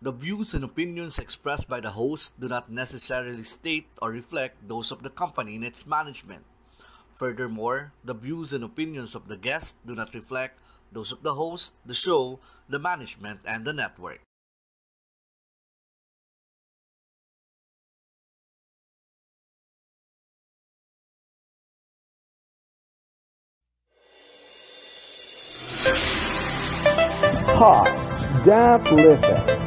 The views and opinions expressed by the host do not necessarily state or reflect those of the company and its management. Furthermore, the views and opinions of the guest do not reflect those of the host, the show, the management, and the network. Hearts That Listen.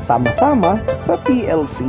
Sama-sama sa PLC.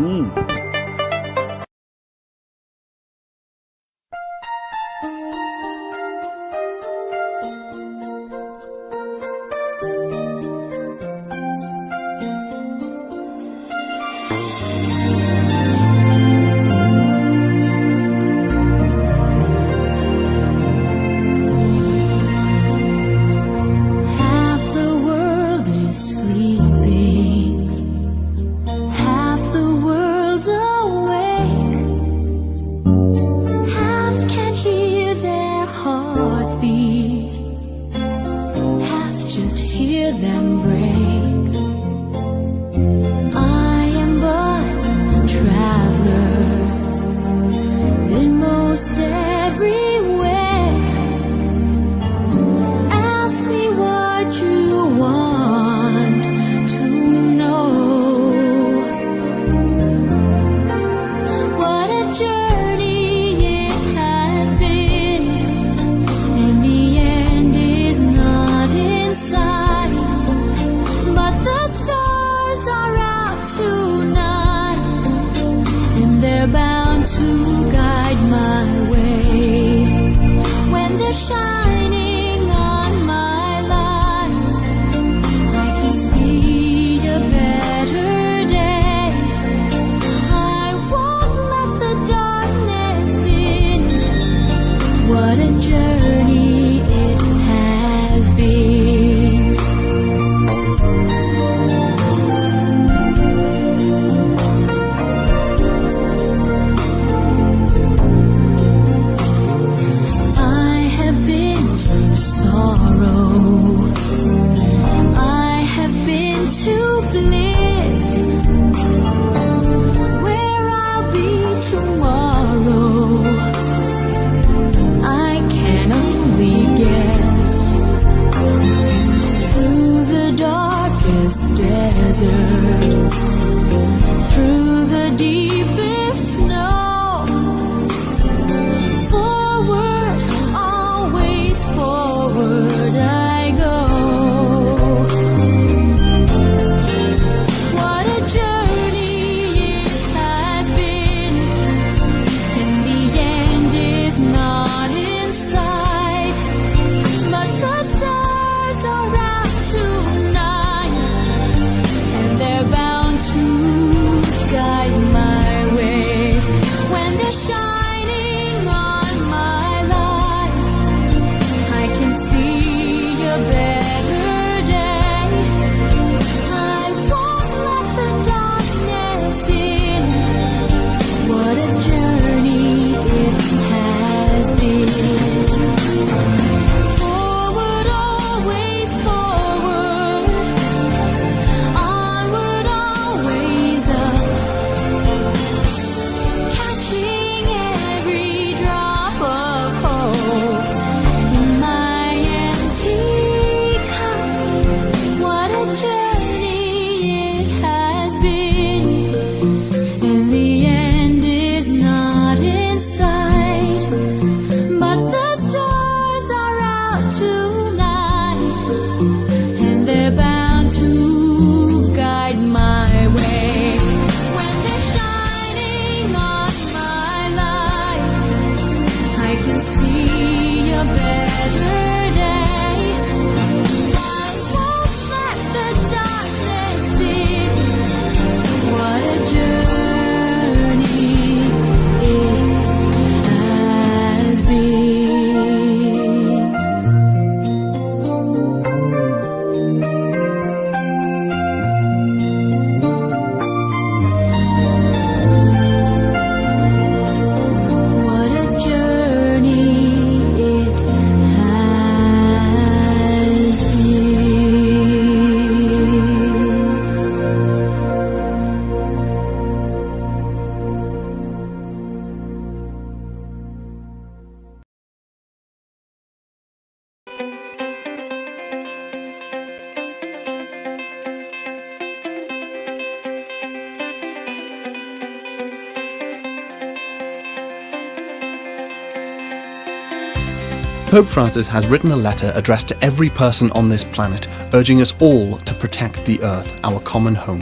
Pope Francis has written a letter addressed to every person on this planet, urging us all to protect the Earth, our common home.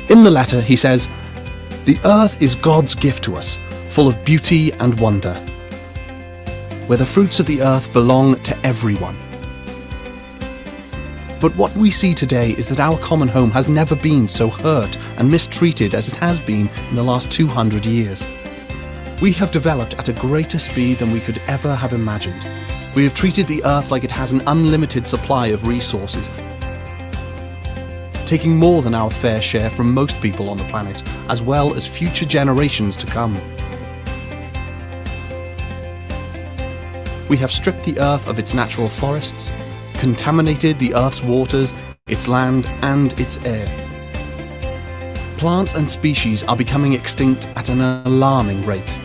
In the letter, he says, "The Earth is God's gift to us, full of beauty and wonder, where the fruits of the earth belong to everyone." But what we see today is that our common home has never been so hurt and mistreated as it has been in the last 200 years. We have developed at a greater speed than we could ever have imagined. We have treated the earth like it has an unlimited supply of resources, taking more than our fair share from most people on the planet, as well as future generations to come. We have stripped the earth of its natural forests, contaminated the earth's waters, its land, and its air. Plants and species are becoming extinct at an alarming rate.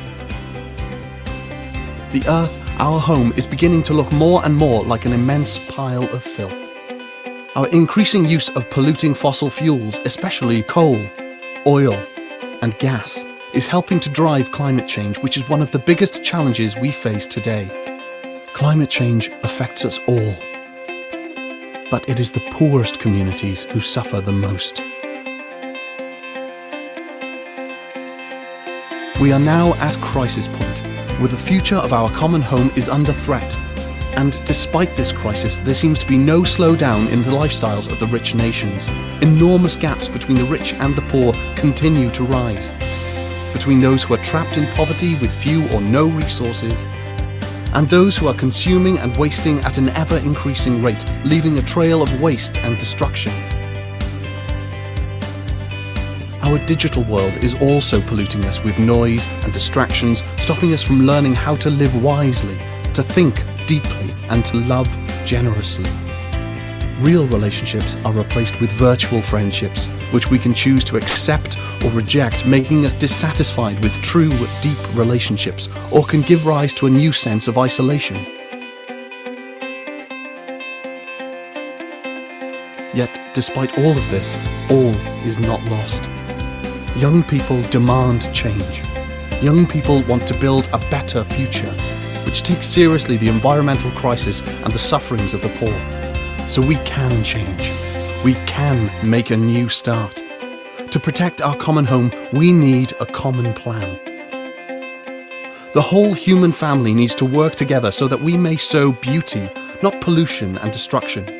The earth, our home, is beginning to look more and more like an immense pile of filth. Our increasing use of polluting fossil fuels, especially coal, oil, and gas, is helping to drive climate change, which is one of the biggest challenges we face today. Climate change affects us all, but it is the poorest communities who suffer the most. We are now at crisis point, where the future of our common home is under threat. And despite this crisis, there seems to be no slowdown in the lifestyles of the rich nations. Enormous gaps between the rich and the poor continue to rise. Between those who are trapped in poverty with few or no resources, and those who are consuming and wasting at an ever-increasing rate, leaving a trail of waste and destruction. Our digital world is also polluting us with noise and distractions, stopping us from learning how to live wisely, to think deeply, and to love generously. Real relationships are replaced with virtual friendships, which we can choose to accept or reject, making us dissatisfied with true, deep relationships, or can give rise to a new sense of isolation. Yet, despite all of this, all is not lost. Young people demand change. Young people want to build a better future, which takes seriously the environmental crisis and the sufferings of the poor. So we can change. We can make a new start. To protect our common home, we need a common plan. The whole human family needs to work together so that we may sow beauty, not pollution and destruction.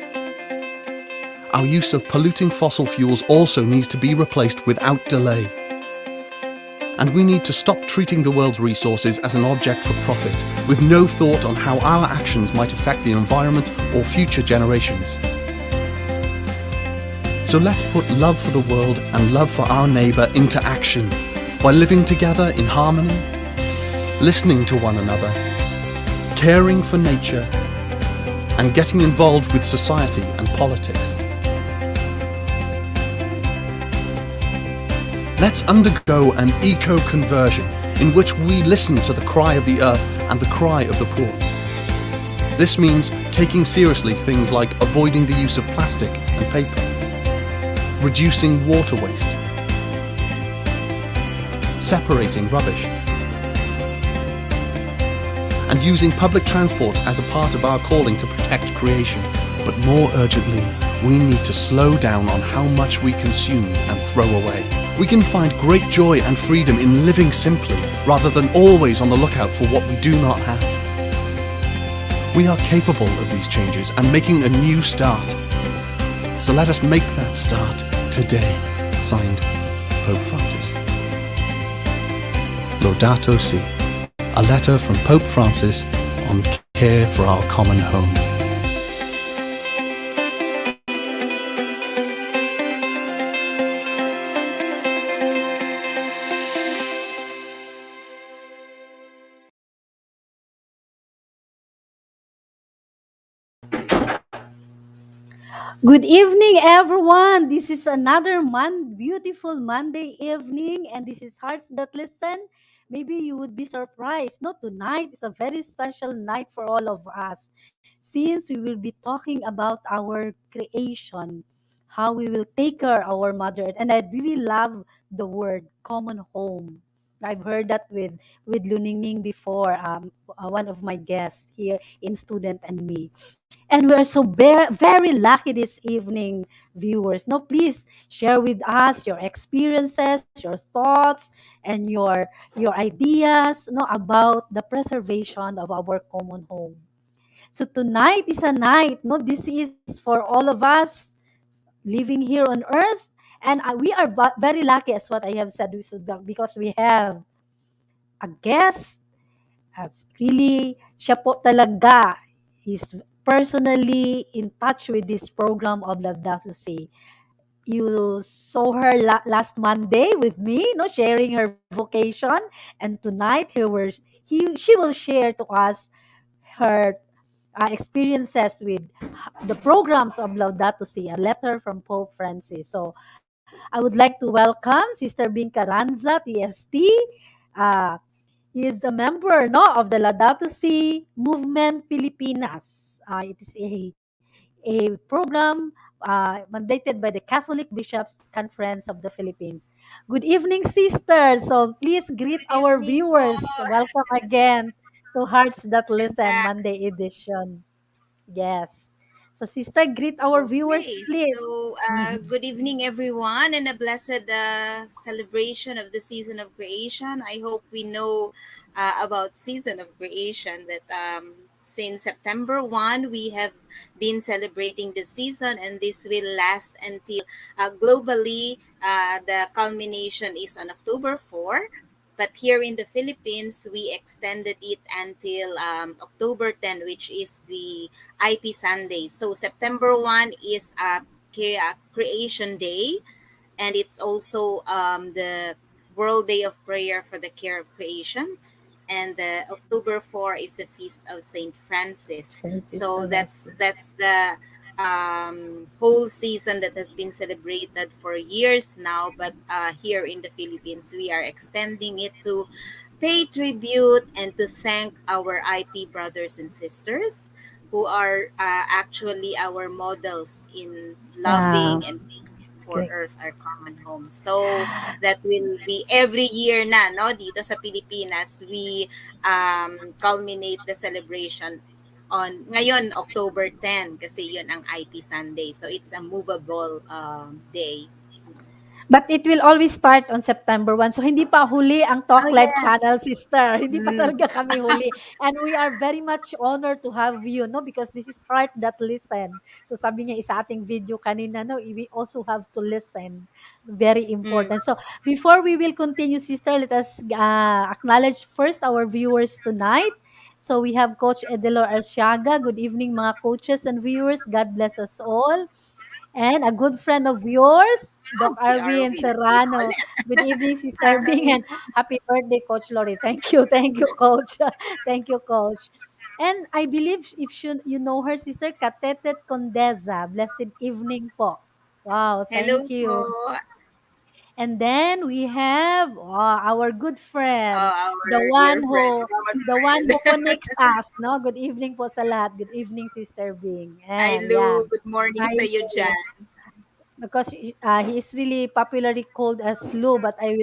Our use of polluting fossil fuels also needs to be replaced without delay. And we need to stop treating the world's resources as an object for profit, with no thought on how our actions might affect the environment or future generations. So let's put love for the world and love for our neighbour into action by living together in harmony, listening to one another, caring for nature, and getting involved with society and politics. Let's undergo an eco-conversion in which we listen to the cry of the earth and the cry of the poor. This means taking seriously things like avoiding the use of plastic and paper, reducing water waste, separating rubbish, and using public transport as a part of our calling to protect creation. But more urgently, we need to slow down on how much we consume and throw away. We can find great joy and freedom in living simply, rather than always on the lookout for what we do not have. We are capable of these changes and making a new start. So let us make that start today. Signed, Pope Francis. Laudato Si, a letter from Pope Francis on care for our common home. Good evening, everyone. This is another beautiful Monday evening, and this is Hearts That Listen. Maybe you would be surprised. No, tonight is a very special night for all of us, since we will be talking about our creation, how we will take care of our mother, Earth. And I really love the word common home. I've heard that with Luningning before, one of my guests here in Student and Me. And we are so very lucky this evening, viewers. No, please share with us your experiences, your thoughts, and your ideas, no, about the preservation of our common home. So tonight is a night, no, this is for all of us living here on earth. And we are very lucky, as what I have said, because we have a guest as really, siya po talaga is personally in touch with this program of Laudato Si. You saw her last Monday with me, no, sharing her vocation, and tonight she will share to us her experiences with the programs of Laudato Si, a letter from Pope Francis. So I would like to welcome Sister Bing Carranza, TST. Uh, he is the member, no, of the Laudato Si Movement Pilipinas. It is a program mandated by the Catholic Bishops Conference of the Philippines. Good evening, sisters. So please greet Good our evening po. viewers. Welcome again to Hearts That Listen Back. Monday edition. Yes. So, sister, greet our viewers, Okay, please. so good evening, everyone, and a blessed celebration of the season of creation. I hope we know about season of creation that since September 1, we have been celebrating the season, and this will last until globally the culmination is on October 4. But here in the Philippines, we extended it until October 10, which is the IP Sunday. So September 1 is Creation Day, and it's also the World Day of Prayer for the Care of Creation. And the October 4 is the Feast of Saint Francis. Francis So Salazar. that's the whole season that has been celebrated for years now. But here in the Philippines, we are extending it to pay tribute and to thank our IP brothers and sisters who are actually our models in Yeah. loving and for Okay. Earth, our common home. So that will be every year na, no? Dito sa Pilipinas, we culminate the celebration on ngayon October 10 kasi yun ang IP Sunday. So it's a movable day. But it will always start on September 1. So hindi pa huli ang Oh Talk Live yes. channel, sister. Hindi pa Mm. talaga kami huli. And we are very much honored to have you, no? Because this is Heart That Listen. So sabi niya isa ating video kanina, no? We also have to listen. Very Mm. important. So before we will continue, sister, let us acknowledge first our viewers tonight. So we have Coach Edelor Arsiaga. Good evening, mga coaches and viewers. God bless us all. And a good friend of yours, Oh, Doc si Arvin Arwin nandito Serrano. ulit. Good evening, Hi. Sister Bing, and happy birthday, Coach Lori. Thank you, Coach. Thank you, Coach. And I believe if you know her sister, Katetet Condeza. Blessed evening po. Wow, Hello thank po. you. And then we have our good friend, the Our one dear friend, who common the one friend. who connects us, no? Good evening po sa lahat. Good evening, Sister Bing. Hi And Lou, yan. good morning Hi, sa iyo Lou. dyan. Because he is really popularly called as Lou, but I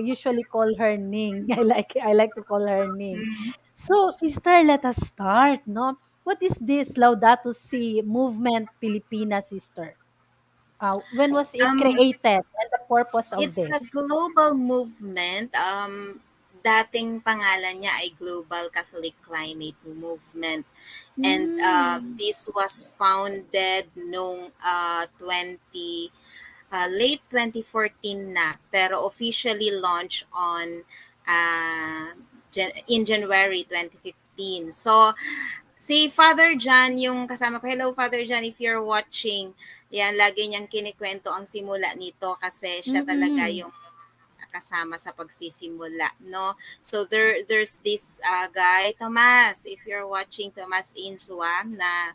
usually call her Ning. I like to call her Ning. Mm. So, sister, let us start, no? What is this Laudato Si movement Filipina, sister? When was it Um, created and the purpose of it's this? a global movement. Dating pangalan niya ay Global Catholic Climate Movement. And Mm. this was founded noong late 2014 na, pero officially launched on in January 2015. So, si Father John, yung kasama ko, hello Father John, if you're watching, yan, lagi niyang kinikwento ang simula nito kasi siya talaga Mm-mm. yung kasama sa pagsisimula, no? So there's this guy, Tomas, if you're watching, Tomas Insua, na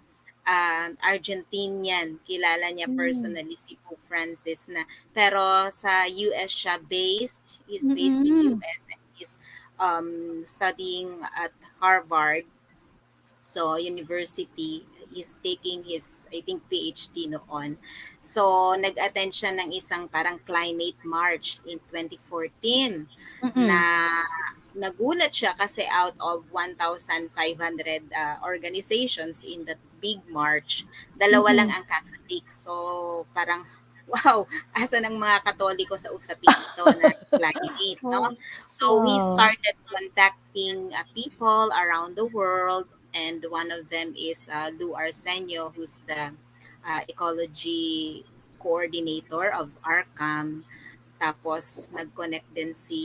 Argentinian, kilala niya Mm. personally si Pope Francis na. Pero sa US siya based, he's based in Mm-mm. US and he's studying at Harvard. So university, he's taking his, I think, PhD noon. So nag-attend siya ng isang parang climate march in 2014 na Mm. nagulat siya kasi out of 1,500 organizations in that big march, dalawa lang Mm. ang Catholic. So parang wow, asa ng mga Katoliko sa usaping ito na climate, no? Oh, So he wow. started contacting people around the world, and one of them is Lou Arsenio, who's the ecology coordinator of ARCAM. Tapos, nag-connect din si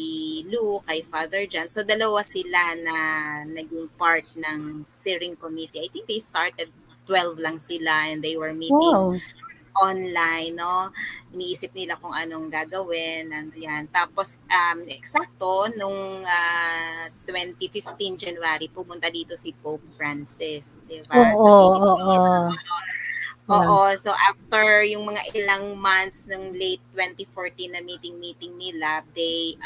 Lou kay Father John. So, dalawa sila na naging part ng steering committee. I think they started 12 lang sila and they were meeting Wow. online, no? Iniisip nila kung anong gagawin, ano yan. Tapos, eksakto, nung 2015 January, pumunta dito si Pope Francis, di ba, sa Oo, Pilipinas. oo. Yeah. Oo, so after yung mga ilang months ng late 2014 na meeting nila, they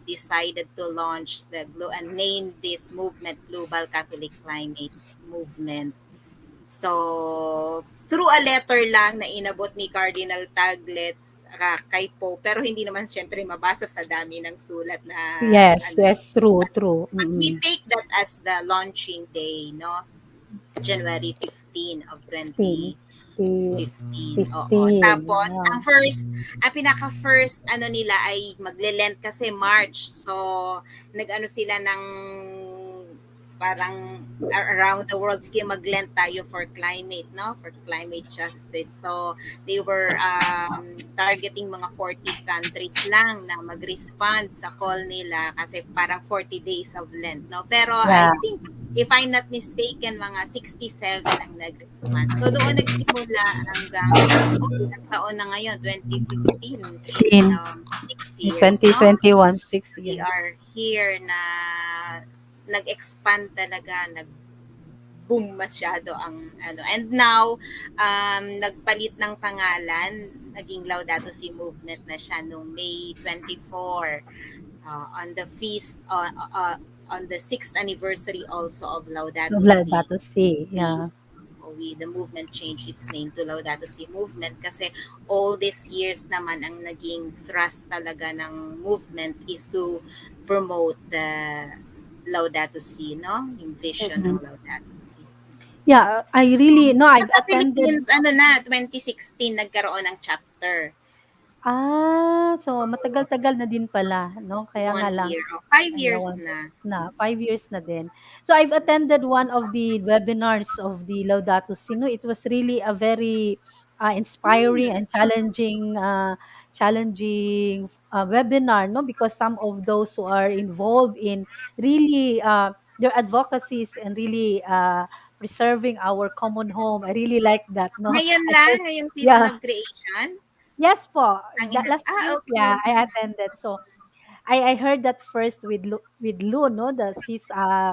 decided to launch and name this movement Global Catholic Climate Movement. So, through a letter lang na inabot ni Cardinal Taglets kay Pope, pero hindi naman siyempre mabasa sa dami ng sulat na Yes, ano. yes, true, true. But we Mm. take that as the launching day, no? January 15 of 15. 15, oo. 15. Tapos, Yeah. ang pinaka-first ano nila ay magle-Lent kasi March. So, nag-ano sila ng parang around the world, sige mag-Lent tayo for climate, no? For climate justice. So, they were targeting mga 40 countries lang na mag-respond sa call nila kasi parang 40 days of Lent, no? Pero Yeah. I think if I'm not mistaken, mga 67 ang nag-respond. So doon nagsimula hanggang, ilang taon na ngayon, 2015, 15. 6 years, no? 2021, 6 We years. are here na nag-expand talaga, boom masyado ang ano. And now, nagpalit ng pangalan, naging Laudato Si movement na siya noong May 24, on the feast, on the 6th anniversary also of Laudato Si. Laudato Si. We, Yeah. the movement changed its name to Laudato Si movement kasi all these years naman ang naging thrust talaga ng movement is to promote the Laudato Si, no? Yung vision ng Mm. Laudato Si. Yeah, I So, really, no, I've sa attended. Philippines, ano na, 2016 nagkaroon ng chapter. So matagal-tagal na din pala, 'no? Kaya nga One lang, year. Oh, 5 years ayawan na. na, 5 years na din. So I've attended one of the webinars of the Laudato Si, 'no? It was really a very, inspiring Hmm. and challenging webinar, 'no? Because some of those who are involved in really, their advocacies and really, preserving our common home. I really like that, 'no? Ngayon I lang, heard, ngayong season yeah. of creation, Yes po, ang last week, yeah, okay. I attended. So, I heard that first with Lu, 'no, that's his,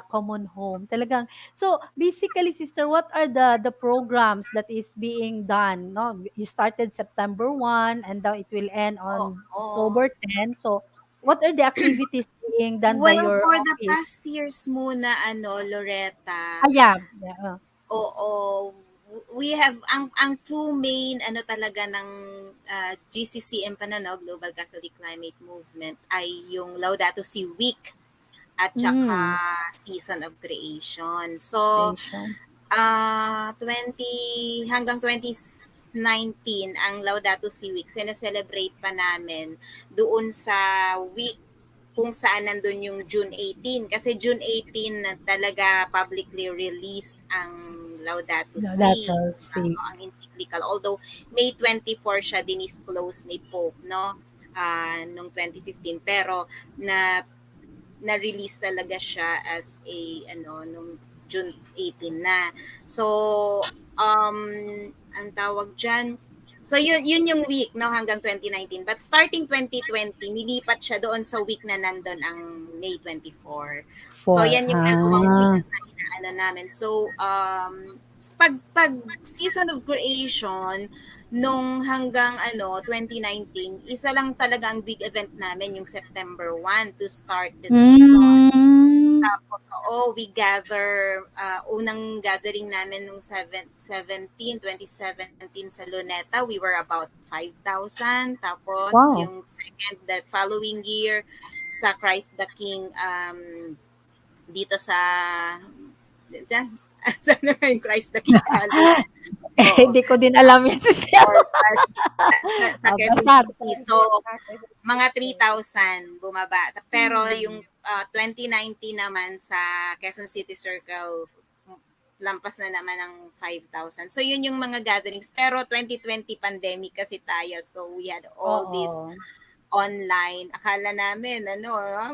common home. Talagang so, basically, sister, what are the programs that is being done, 'no? You started September 1 and now it will end Oo. on Oo. October 10. So, what are the activities being done by Well, your for the office? past years muna, ano, Loretta, Yeah, yeah, oo, we have ang two main ano talaga ng GCCM pa na, no, Global Catholic Climate Movement ay yung Laudato Si Week at saka hmm, Season of Creation. So, creation. hanggang 2019 ang Laudato Si Week, sineselebrate pa namin doon sa week kung saan nandun yung June 18. Kasi June 18 na talaga publicly released ang Laudato Si, Laudato Si. ang encyclical. Although May 24 siya dinisclose ni Pope, no? Nung 2015. Pero na-release talaga siya as a ano nung June 18 na. So um ang tawag diyan, so yun yung week, no, hanggang 2019. But starting 2020 nilipat siya doon sa week na nandun ang May 24. So For, yan yung dalawang weeks na inaano namin. So pag season of creation nung hanggang ano 2019, isa lang talaga ang big event namin yung September 1 to start the season. hmm. Tapos, oo, we gather, unang gathering namin nung 2017 sa Luneta, we were about 5,000. Tapos, Wow. yung second, the following year, sa Christ the King, dito sa, dyan, sa yung Christ the King College. Oo. Hindi ko din alam yan. Or sa Quezon Basta, City. So, mga 3,000 bumaba. Pero yung 2019 naman sa Quezon City Circle, lampas na naman ng 5,000. So, yun yung mga gatherings. Pero 2020 pandemic kasi tayo. So, we had all this oo. online. Akala namin,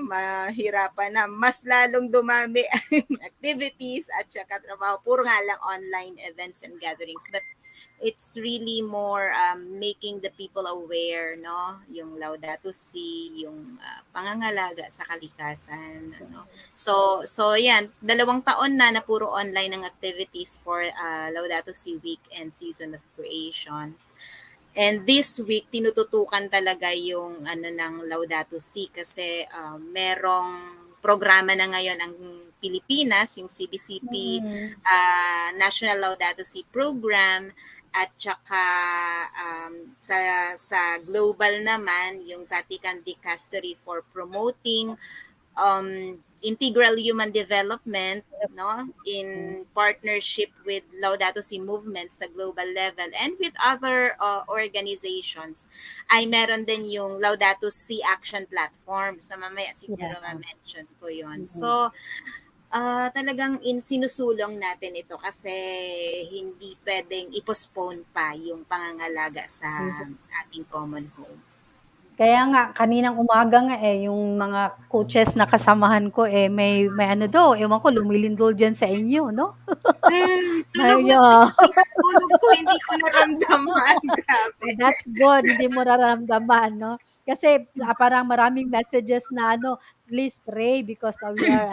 mahirapan na. Mas lalong dumami ang activities at saka trabaho. Puro nga lang online events and gatherings. But it's really more making the people aware, no? Yung Laudato Si, yung pangangalaga sa kalikasan, ano. So yan, 2 taon na puro online ang activities for Laudato Si Week and Season of Creation. And this week, tinututukan talaga yung ano ng Laudato Si kasi merong programa na ngayon ang Pilipinas, yung CBCP Mm. National Laudato Si Program at saka sa global naman yung Vatican Dicastery for Promoting integral human development, no, in partnership with Laudato Si movement sa global level and with other organizations ay meron din yung Laudato Si action platform, so mamaya siguro Yeah. ma-mention ko yon. Mm. So talagang sinusulong natin ito kasi hindi pwedeng i-postpone pa yung pangangalaga sa ating common home. Kaya nga kaninang umaga nga, yung mga coaches na kasamahan ko, may ano daw, ewan ko lumilindol diyan sa inyo 'no? Tulog na Yeah. tulog yung tulog ko, hindi ko naramdaman. Grabe. Oh, that's good, hindi mo nararamdaman 'no? Kasi, parang maraming messages na ano, "Please pray because we are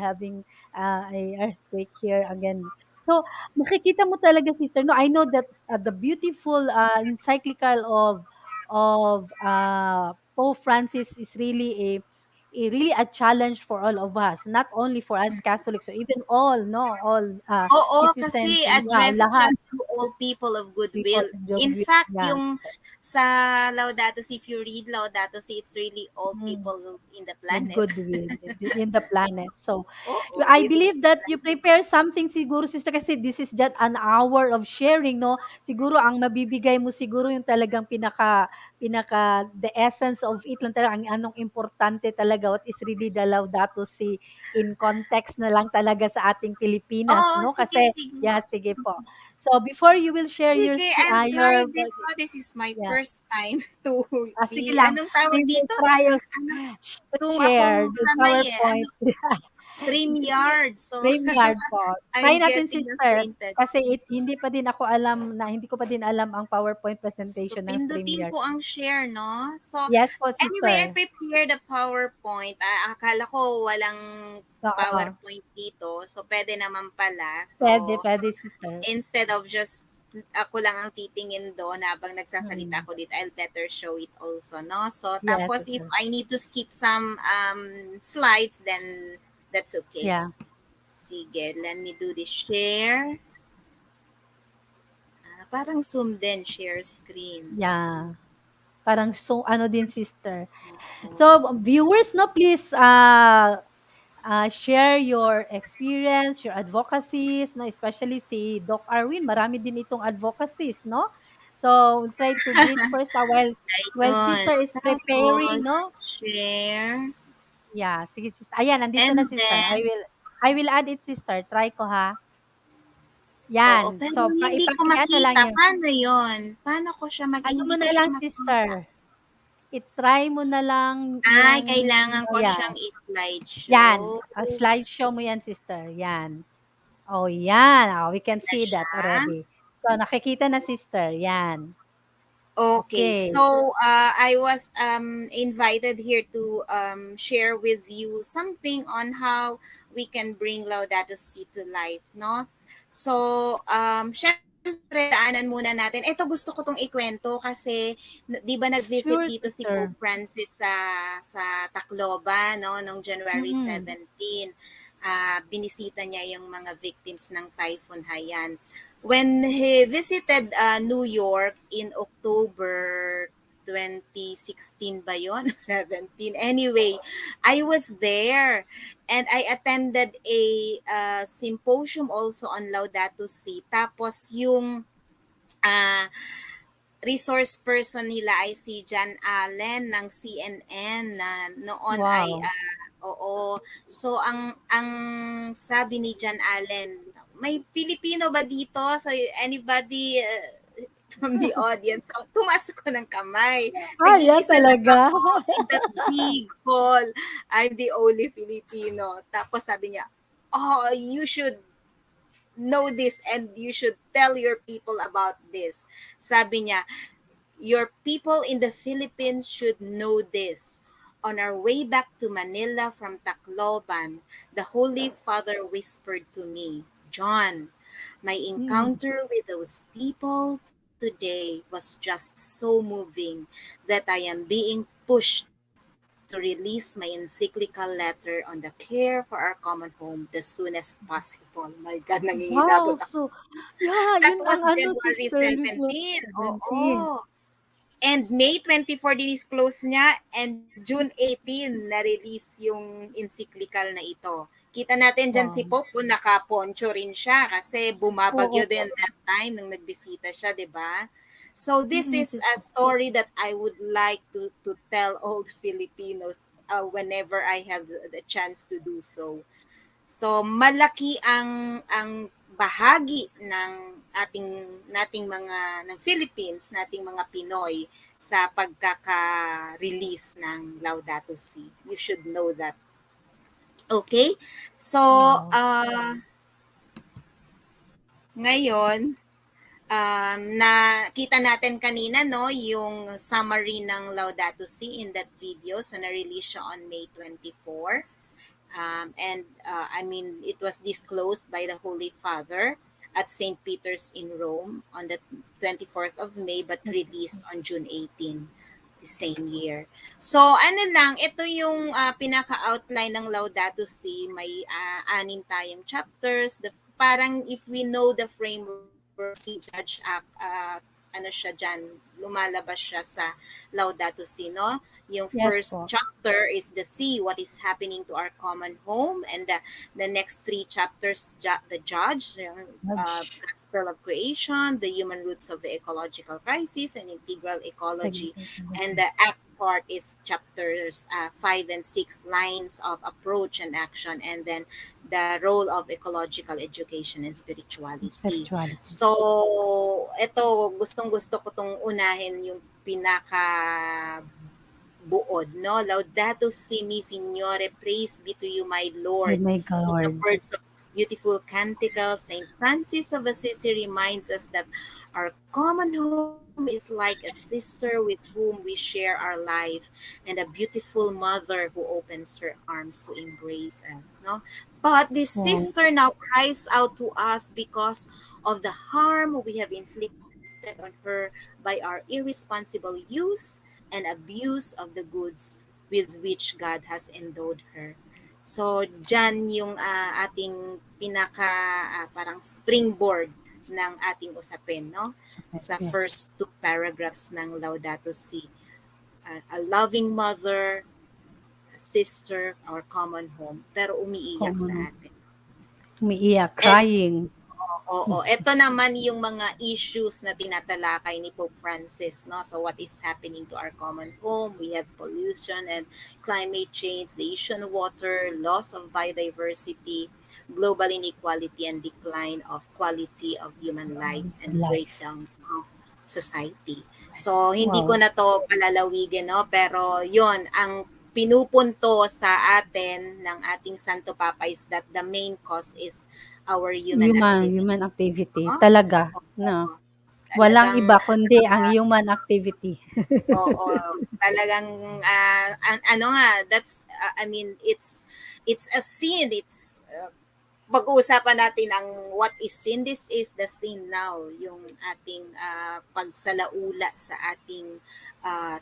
having, a earthquake here again." So, makikita mo talaga sister 'no, I know that, the beautiful, encyclical of Pope Francis is really a challenge for all of us, not only for us Catholics or even all 'no, all, Oo, kasi citizens and addressed siya lahat, to all people of people goodwill. of the In fact, yeah. yung sa Laudato Si, if you read Laudato Si, it's really all Mm. people in the With planet. goodwill in the planet. So, Oo, I within the believe that you planet. prepare something siguro sister kasi this is just an hour of sharing 'no. Siguro ang mabibigay mo siguro yung talagang pinaka the essence of it lang talaga ang anong importante talaga what is really the Laudato Si in context na lang talaga sa ating Pilipinas Oo, 'no. sige, Kasi sige. yeah, sige po. So, before you will share Sige, I'll try your this. No, this is my yeah. first time to Sige be, lang, anong we tawag will dito? try Ano, to Zoom share akong the sanay eh. Ano, PowerPoint. StreamYard. So, StreamYard po. Try I'm natin getting sister, acquainted. kasi hindi ko pa din alam ang PowerPoint So, presentation ng pindutin StreamYard. ko ang share, no? So, Yes po anyway, I sister. prepared a PowerPoint. Akala ko walang Oo, PowerPoint dito. So, pwede naman pala. puwede, So, puwede sister. instead of just ako lang ang titingin doon habang nagsasalita Mm. ako dito, I'll better show it also, no? So, Yes tapos if sister. I need to skip some slides, then that's okay. Yeah, Sige, let me do the share. Parang Zoom din, share screen. yeah. Parang so ano din sister. So viewers 'no, please, share your experience, your advocacies 'no, especially si Doc Arwin marami din itong advocacies 'no. So, we'll try to greet first, while Ayun. sister is preparing Tapos, 'no. share. Yeah, sige ayan nandito na And sister, then, I will add it sister, try ko ha. oo, Yan, pero so hindi ko ipaki-ano lang makita. yung Paano yon? ano mo Hindi ko na siya lang sister, makita. i-try mo na lang Ay, yung kailangan ko yeah, siyang yan, i-slideshow. slideshow mo yan sister, yan. Oh, yan. Oh, we can Na see that siya. already. So, nakikita na sister. Yan. Okay, Okay. so I was invited here to share with you something on how we can bring Laudato Si to life, no? So, Siyempre, daanan muna natin. Ito gusto ko 'tong ikwento kasi 'di ba nag-visit Sure, dito si sister. Pope Francis sa Tacloban 'no, noong January Mm. 17. Binisita niya yung mga victims ng Typhoon Haiyan. When he visited New York in October 2016 ba yon? 17. Anyway, I was there and I attended a symposium also on Laudato Si. Tapos yung ah, resource person nila ay si John Allen ng CNN na noon ay Wow. oo. So ang sabi ni John Allen, may Filipino ba dito? So anybody from the audience. So tumaas ako ng kamay. Hala Nag-iisa lang talaga? ako in that big hall. I'm the only Filipino. Tapos sabi niya, "Oh, you should know this and you should tell your people about this." Sabi niya, "Your people in the Philippines should know this. On our way back to Manila from Tacloban, the Holy Father whispered to me, 'John, my Mm. encounter with those people today was just so moving that I am being pushed to release my encyclical letter on the care for our common home the soonest possible.'" My God, Wow. nangingidagot ako. So, yeah, That yun was ang ano, January sister, Luis 17. 17. Oo. And May 24 close niya and June 18 na-release yung encyclical na ito. Kita natin dyan si Wow. Pope, kung nakaponcho rin siya kasi Oo. bumabagyo din that time nung nagbisita siya, di ba? So this Mm, is a sister. story that I would like to tell all the Filipinos whenever I have the chance to do so. So malaki ang bahagi ng ating nating mga ng Philippines, nating mga Pinoy sa pagkaka-release ng Laudato Si. You should know that. Okay? So, Wow. ngayon, nakita natin kanina no yung summary ng Laudato Si in that video. So na-release siya on May 24. And I mean, it was disclosed by the Holy Father at St. Peter's in Rome on the 24th of May, but released on June 18 the same year. So, ano lang, ito yung pinaka-outline ng Laudato Si. May anim tayong chapters. Parang if we know the framework, si Judge Act, ano siya dyan, lumalabas siya sa Laudato Si, no? Yung Yes first po. chapter is the sea, what is happening to our common home, and the next three chapters, the judge, yung, Nudge. gospel of creation, the human roots of the ecological crisis, and integral ecology, and the act part is chapters 5 and 6, lines of approach and action, and then the role of ecological education and spirituality. Spirituality. So, ito, gustong gusto ko tong unahin yung pinaka buod, no? Laudato si mi Signore, praise be to you, my Oh Lord. my In the God. words of this beautiful canticle, Saint Francis of Assisi reminds us that our common home is like a sister with whom we share our life, and a beautiful mother who opens her arms to embrace us, no? But this Wow. sister now cries out to us because of the harm we have inflicted on her by our irresponsible use and abuse of the goods with which God has endowed her. So, dyan yung ating pinaka parang springboard ng ating usapin, no? Sa Yes. first two paragraphs ng Laudato Si. A loving mother, a sister, our common home, pero umiiyak Common. sa atin. Umiiyak, And crying. oo, ito naman yung mga issues na tinatalakay ni Pope Francis, no? So what is happening to our common home? We have pollution and climate change, the issue of water, loss of biodiversity, global inequality and decline of quality of human life and Life. breakdown of society. So hindi ko Wow. na to palalawigin, no? Pero yon ang pinupunto sa atin ng ating Santo Papa is that the main cause is our human Human activities, activity. no? Talaga, no? Oo, Walang talagang iba kundi ang human activity. oo, talagang ano nga, that's I mean, it's a sin, it's pag-uusapan natin ang what is sin. This is the sin now, yung ating pagsalaula sa ating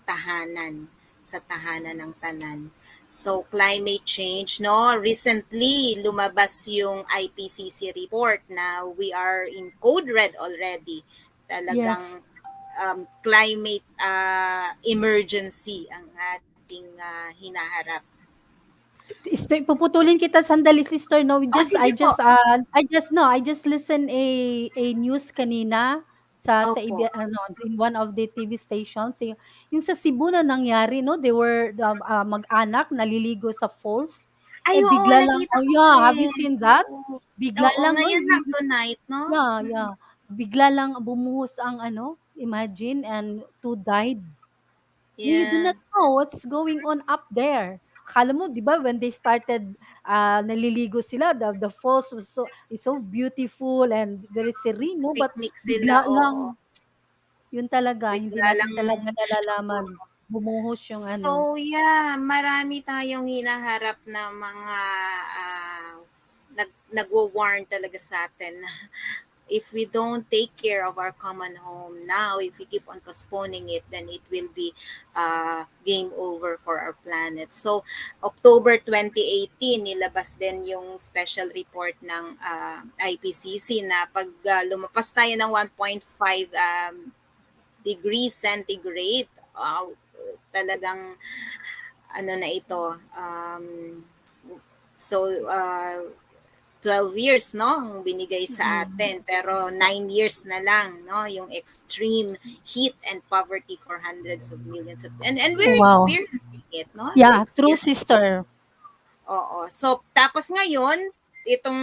tahanan, sa tahanan ng tanan. So, climate change, no? Recently, lumabas yung IPCC report na we are in code red already. Talagang Yes. climate emergency ang ating hinaharap. Puputulin kita sandali, sister, no, we Oh, just sige po. I just listen a news kanina sa Opo. ano, in one of the TV stations, yung sa Cebu na nangyari, no, they were, mag-anak naliligo sa falls, Ay, eh, oo, bigla lang, nakita oh, ko yeah, have you din. seen that? Oo. Bigla Oo, lang, no, ngayon lang tonight, no? yeah, Mm. yeah, bigla lang bumuhos ang ano, imagine, and two died. You do Yeah. not know what's going on up there. Akala mo, 'di ba, when they started, naliligo sila, the falls is so beautiful and very serene, no? But Picnic sila, bigla oo. lang, yun talaga, hindi Bigla natin lang, talaga oo. nalalaman. Bumuhos yung ano. So, yeah, marami tayong hinaharap na mga nagwo-warn talaga sa atin. If we don't take care of our common home now, if we keep on postponing it, then it will be game over for our planet. So, October 2018, nilabas din yung special report ng IPCC na pag lumapas tayo ng 1.5 degrees centigrade, talagang ano na ito, so, 12 years, no, ang binigay sa Mm, atin. Pero 9 years na lang, no, yung extreme heat and poverty for hundreds of millions of, and we're wow. experiencing it, no? We're Yeah, true, experiencing. sister. Oo. So, tapos ngayon, itong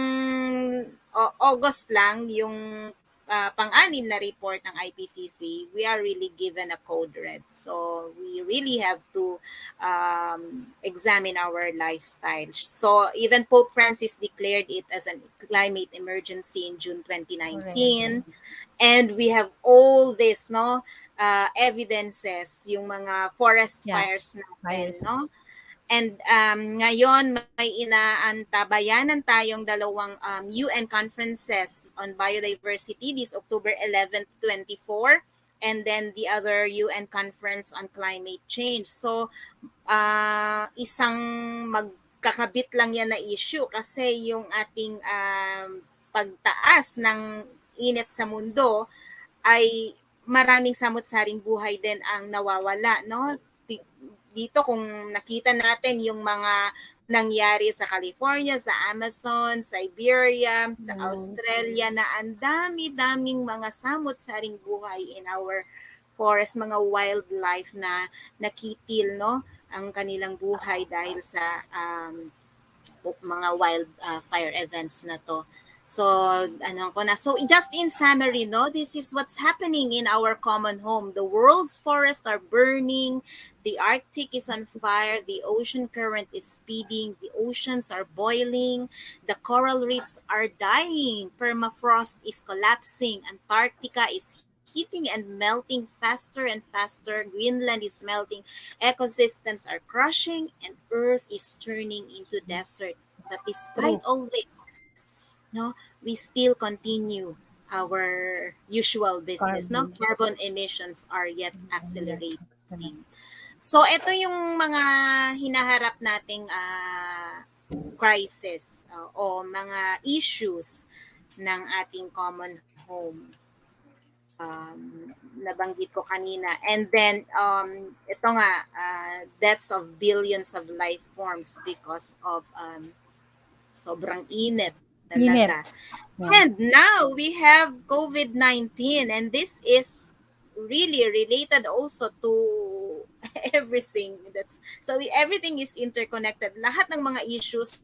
August lang, yung pang-anim na report ng IPCC, we are really given a code red. So, we really have to examine our lifestyle. So, even Pope Francis declared it as a climate emergency in June Already. 2019. And we have all this, no, evidences, yung mga forest Yeah, fires virus. natin, no? And ngayon may inaantabayanan tayong dalawang UN conferences on biodiversity this October 11 to 24, and then the other UN conference on climate change. So isang magkakabit lang yan na issue kasi yung ating pagtaas ng init sa mundo ay maraming samot-saring buhay din ang nawawala, no? Dito kung nakita natin yung mga nangyari sa California, sa Amazon, Siberia, sa Mm, Australia na ang dami-daming mga samot-saring buhay in our forest, mga wildlife na nakitil, no, ang kanilang buhay dahil sa mga wild fire events na to. So, ano ko na. So, just in summary, no, this is what's happening in our common home. The world's forests are burning, the Arctic is on fire, the ocean current is speeding, the oceans are boiling, the coral reefs are dying, permafrost is collapsing, Antarctica is heating and melting faster and faster, Greenland is melting, ecosystems are crashing, and Earth is turning into desert. But despite true. all this, no, we still continue our usual business. No, Carbon. carbon emissions are yet Yes, accelerating. excellent. So ito yung mga hinaharap nating crisis o mga issues ng ating common home. Nabanggit ko kanina. And then, ito nga, deaths of billions of life forms because of sobrang init Init. talaga. Yeah. And now we have COVID-19, and this is really related also to everything. That's so everything is interconnected. Lahat ng mga issues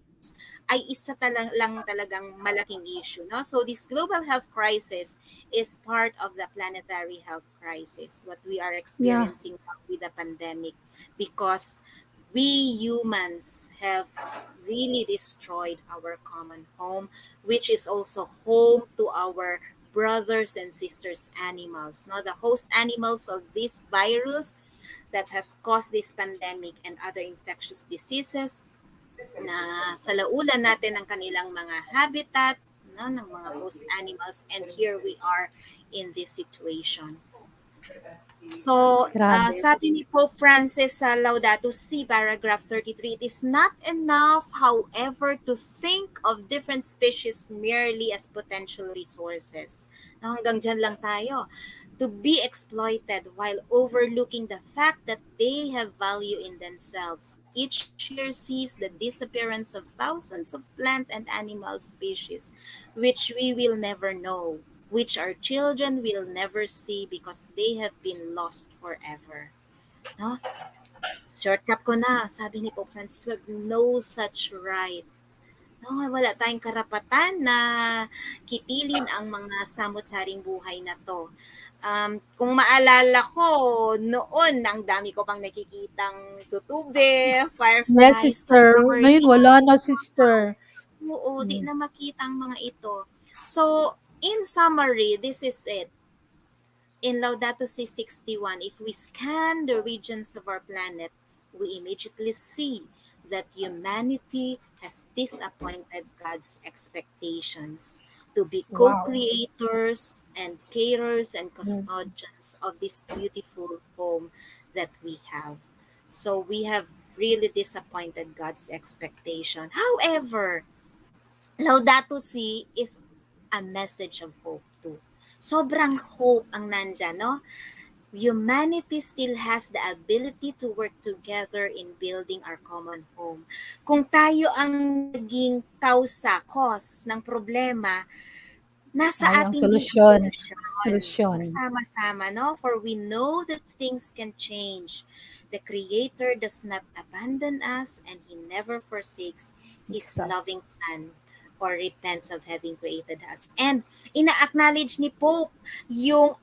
ay isa lang talagang malaking issue, no? So this global health crisis is part of the planetary health crisis, what we are Yeah. experiencing now with the pandemic, because we humans have really destroyed our common home, which is also home to our brothers and sisters animals, no, the host animals of this virus that has caused this pandemic and other infectious diseases. na salaulan natin ang kanilang mga habitat, no, ng mga host animals, and here we are in this situation. So, Grabe. sabi ni Pope Francis sa Laudato Si, paragraph 33, it is not enough, however, to think of different species merely as potential resources. No, hanggang dyan lang tayo. To be exploited while overlooking the fact that they have value in themselves. Each year sees the disappearance of thousands of plant and animal species, which we will never know, which our children will never see because they have been lost forever. No? Shortcut ko na, sabi ni Pope Francis, we have no such right. No, wala tayong karapatan na kitilin ang mga samot-saring buhay na to. Kung maalala ko, noon, ang dami ko pang nakikitang tutube, Yes, fireflies, but sister. Ngayon nowadays, wala na, sister. oo, di Hmm. na makita ang mga ito. So, in summary, this is it. In Laudato Si 61, if we scan the regions of our planet, we immediately see that humanity has disappointed God's expectations to be Wow. co-creators and carers and Hmm. custodians of this beautiful home that we have. So we have really disappointed God's expectation. However, Laudato Si is a message of hope too. Sobrang hope ang nandyan, no? Humanity still has the ability to work together in building our common home. Kung tayo ang naging cause ng problema, nasa Tayo ang atin din ang solusyon. solusyon. Solusyon. Magsama-sama, no? For we know that things can change. The Creator does not abandon us and He never forsakes His Exact. loving plan or repents of having created us. And ina-acknowledge ni Pope yung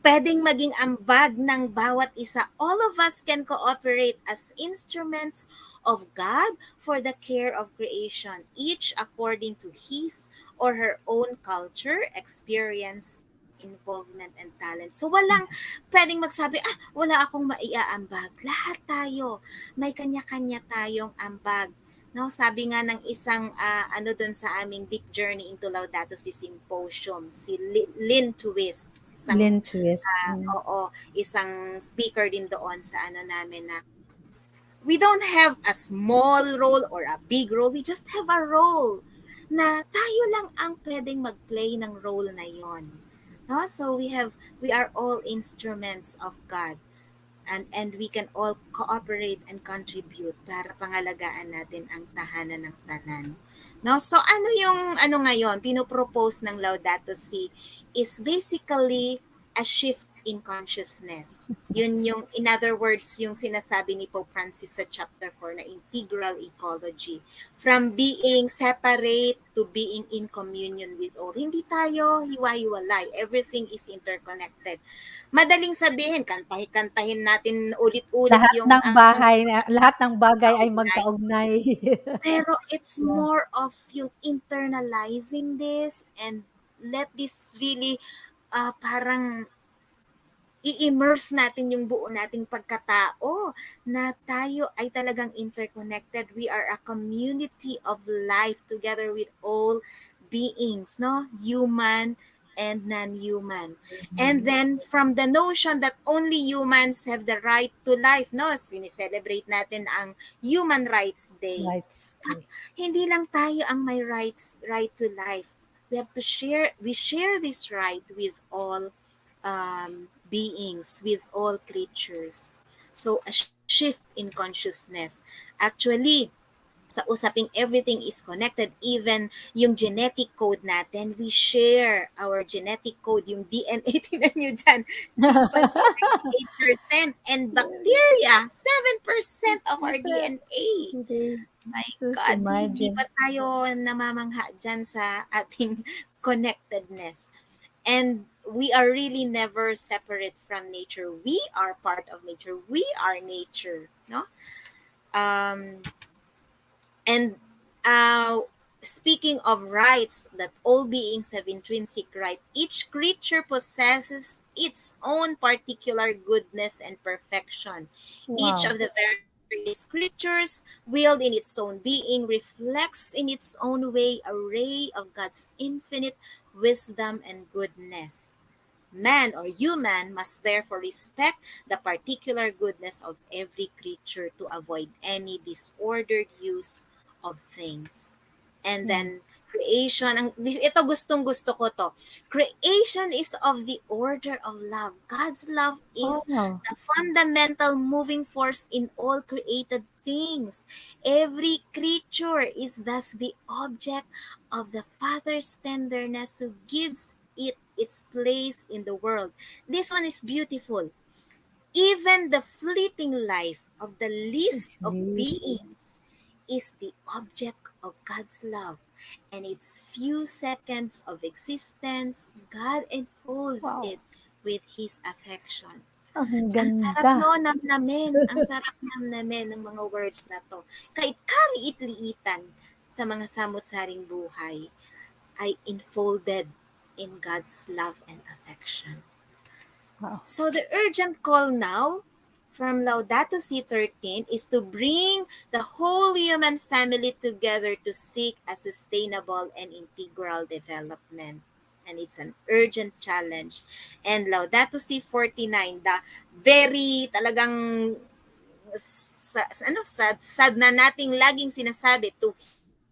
pwedeng maging ambag ng bawat isa. All of us can cooperate as instruments of God for the care of creation, each according to his or her own culture, experience, involvement, and talent. So walang pwedeng magsabi, wala akong maiaambag. Lahat tayo, may kanya-kanya tayong ambag. No, sabi nga ng isang ano doon sa aming deep journey into Laudato Si Symposium, si Lynn Twist, isang Lean twist. oo, isang speaker din doon sa ano namin na we don't have a small role or a big role. We just have a role na tayo lang ang pwedeng mag-play ng role na yon. No? So we are all instruments of God, and we can all cooperate and contribute para pangalagaan natin ang tahanan ng tanan. No? So ano yung ano ngayon pinopropose ng Laudato Si is basically a shift in consciousness. Yun yung, in other words, yung sinasabi ni Pope Francis sa chapter 4 na integral ecology. From being separate to being in communion with all. Hindi tayo hiwa-hiwalay. Everything is interconnected. Madaling sabihin, kantahin natin ulit-ulit Lahat yung ng ang bahay, lahat ng bagay ay kaugnay. magkaugnay. Pero it's Yeah. more of you internalizing this and let this really parang i-immerse natin yung buo nating pagkatao na tayo ay talagang interconnected. We are a community of life together with all beings, no? Human and non-human. And then from the notion that only humans have the right to life, no? Sinicelebrate natin ang Human Rights Day. Right. Hindi lang tayo ang may right to life. We share this right with all beings, with all creatures. So a shift in consciousness. Actually, sa usaping everything is connected, even yung genetic code natin, we share our genetic code, yung DNA, tinan nyo dyan, chimpanzee 98% and bacteria 7% of our DNA. Okay. My Just God, hindi imagine. ba tayo namamangha dyan sa ating connectedness? And we are really never separate from nature. We are part of nature. We are nature, no? Um, and speaking of rights, that all beings have intrinsic right, each creature possesses its own particular goodness and perfection. Each Wow. of the very its creatures, willed in its own being, reflects in its own way a ray of God's infinite wisdom and goodness. Man or human must therefore respect the particular goodness of every creature to avoid any disordered use of things. And Yeah. then creation, ito gustong gusto ko to. Creation is of the order of love. God's love is Oh, the fundamental moving force in all created things. Every creature is thus the object of the Father's tenderness who gives it its place in the world. This one is beautiful. Even the fleeting life of the least of really? beings is the object of God's love. And its few seconds of existence, God enfolds Wow. it with His affection. Ang Ang sarap ganda. no, namnamin. Ang sarap namnamin ng mga words na to. Kahit kaliit-liitan sa mga samot-saring buhay, I enfolded in God's love and affection. Wow. So the urgent call now from Laudato Si 13 is to bring the whole human family together to seek a sustainable and integral development. And it's an urgent challenge. And Laudato Si 49, the very talagang sad na nating laging sinasabi to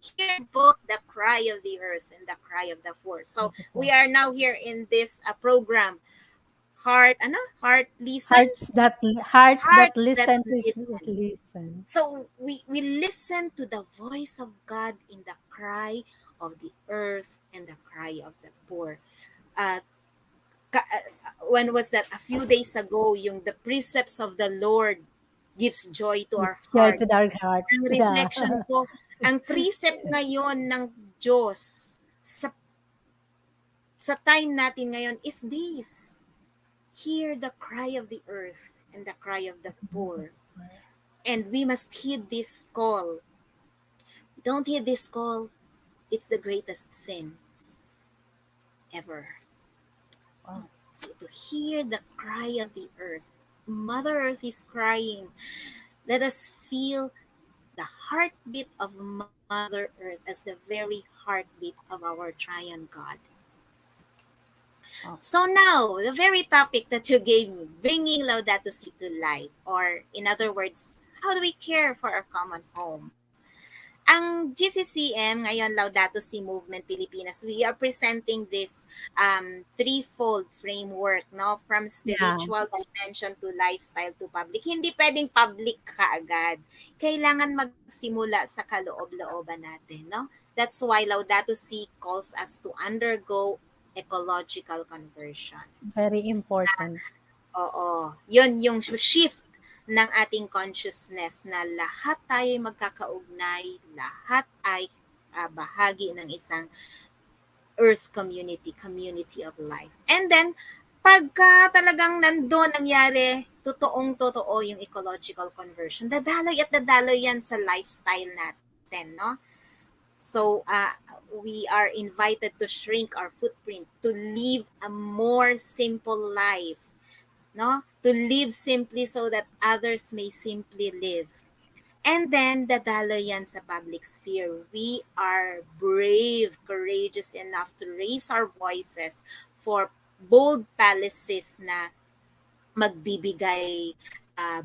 hear both the cry of the earth and the cry of the forest. So we are now here in this program, heart listens, Hearts heart that that listen to listen. listen. So we listen to the voice of God in the cry of the earth and the cry of the poor. uh, when was that? A few days ago, yung the precepts of the Lord gives joy to Gives our joy heart. to our heart. Ang Yeah. reflection ko, ang precept ngayon ng Diyos sa time natin ngayon is this. Hear the cry of the earth and the cry of the poor. And we must heed this call. Don't heed this call. It's the greatest sin ever. Wow. So to hear the cry of the earth, Mother Earth is crying. Let us feel the heartbeat of Mother Earth as the very heartbeat of our triune God. Wow. So now, the very topic that you gave me, bringing Laudato Si to life, or in other words, how do we care for our common home? Ang GCCM, ngayon Laudato Si Movement Pilipinas, we are presenting this threefold framework, no, from Yeah. spiritual dimension to lifestyle to public. Hindi pwedeng public kaagad. Kailangan magsimula sa kaloob-looban natin, no? That's why Laudato Si calls us to undergo ecological conversion. Very important. Oo. Yun yung shift ng ating consciousness na lahat tayo ay magkakaugnay, lahat ay bahagi ng isang earth community, community of life. And then, pagka talagang nandoon nangyari, totoong-totoo yung ecological conversion, dadaloy yan sa lifestyle natin, no? So, we are invited to shrink our footprint, to live a more simple life, no? To live simply so that others may simply live. And then, dadalo yan sa public sphere. We are brave, courageous enough to raise our voices for bold policies na magbibigay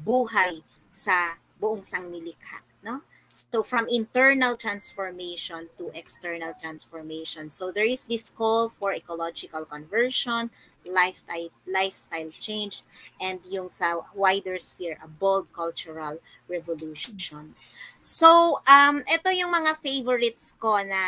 buhay sa buong sangnilikha, no? So from internal transformation to external transformation. So there is this call for ecological conversion, lifestyle change, and yung sa wider sphere, a bold cultural revolution. So, ito yung mga favorites ko na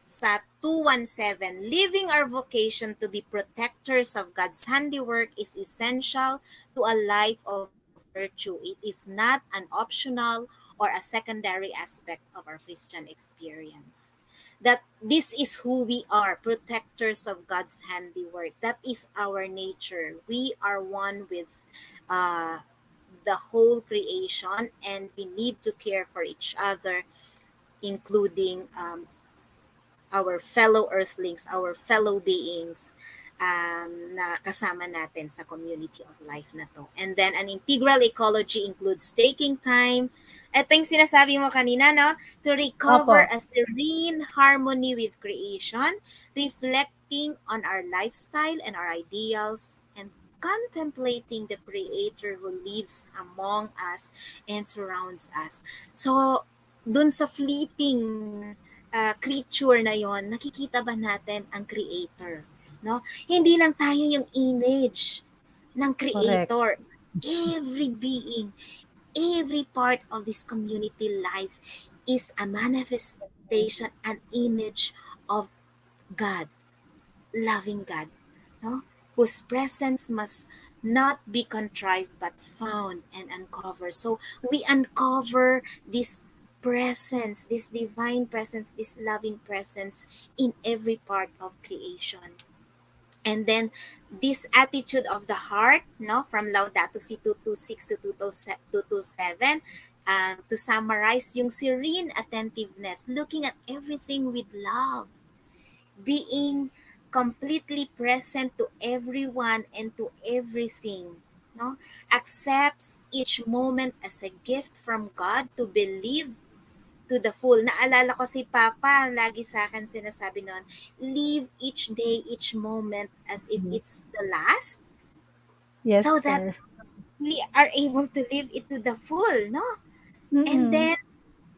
sa 217, living our vocation to be protectors of God's handiwork is essential to a life of virtue. It is not an optional or a secondary aspect of our Christian experience. That this is who we are, protectors of God's handiwork. That is our nature. We are one with the whole creation, and we need to care for each other, including our fellow earthlings, our fellow beings na kasama natin sa community of life na to. And then, an integral ecology includes taking time, ito yung sinasabi mo kanina, no? To Opo, recover a serene harmony with creation, reflecting on our lifestyle and our ideals, and contemplating the Creator who lives among us and surrounds us. So, dun sa fleeting creature na yon, nakikita ba natin ang Creator? No? Hindi lang tayo yung image ng correct. Creator. Every being, every part of this community life is a manifestation, an image of God, loving God, no? Whose presence must not be contrived but found and uncovered. So we uncover this presence, this divine presence, this loving presence in every part of creation. And then this attitude of the heart, no, from Laudato Si 226 to 227, to summarize, yung serene attentiveness, looking at everything with love, being completely present to everyone and to everything, no, accepts each moment as a gift from God to believe to the full. Naalala ko si Papa, lagi sa akin sinasabi noon, live each day, each moment as if Mhm. it's the last, Yes, so that sir. we are able to live it to the full, no? And Mm. then,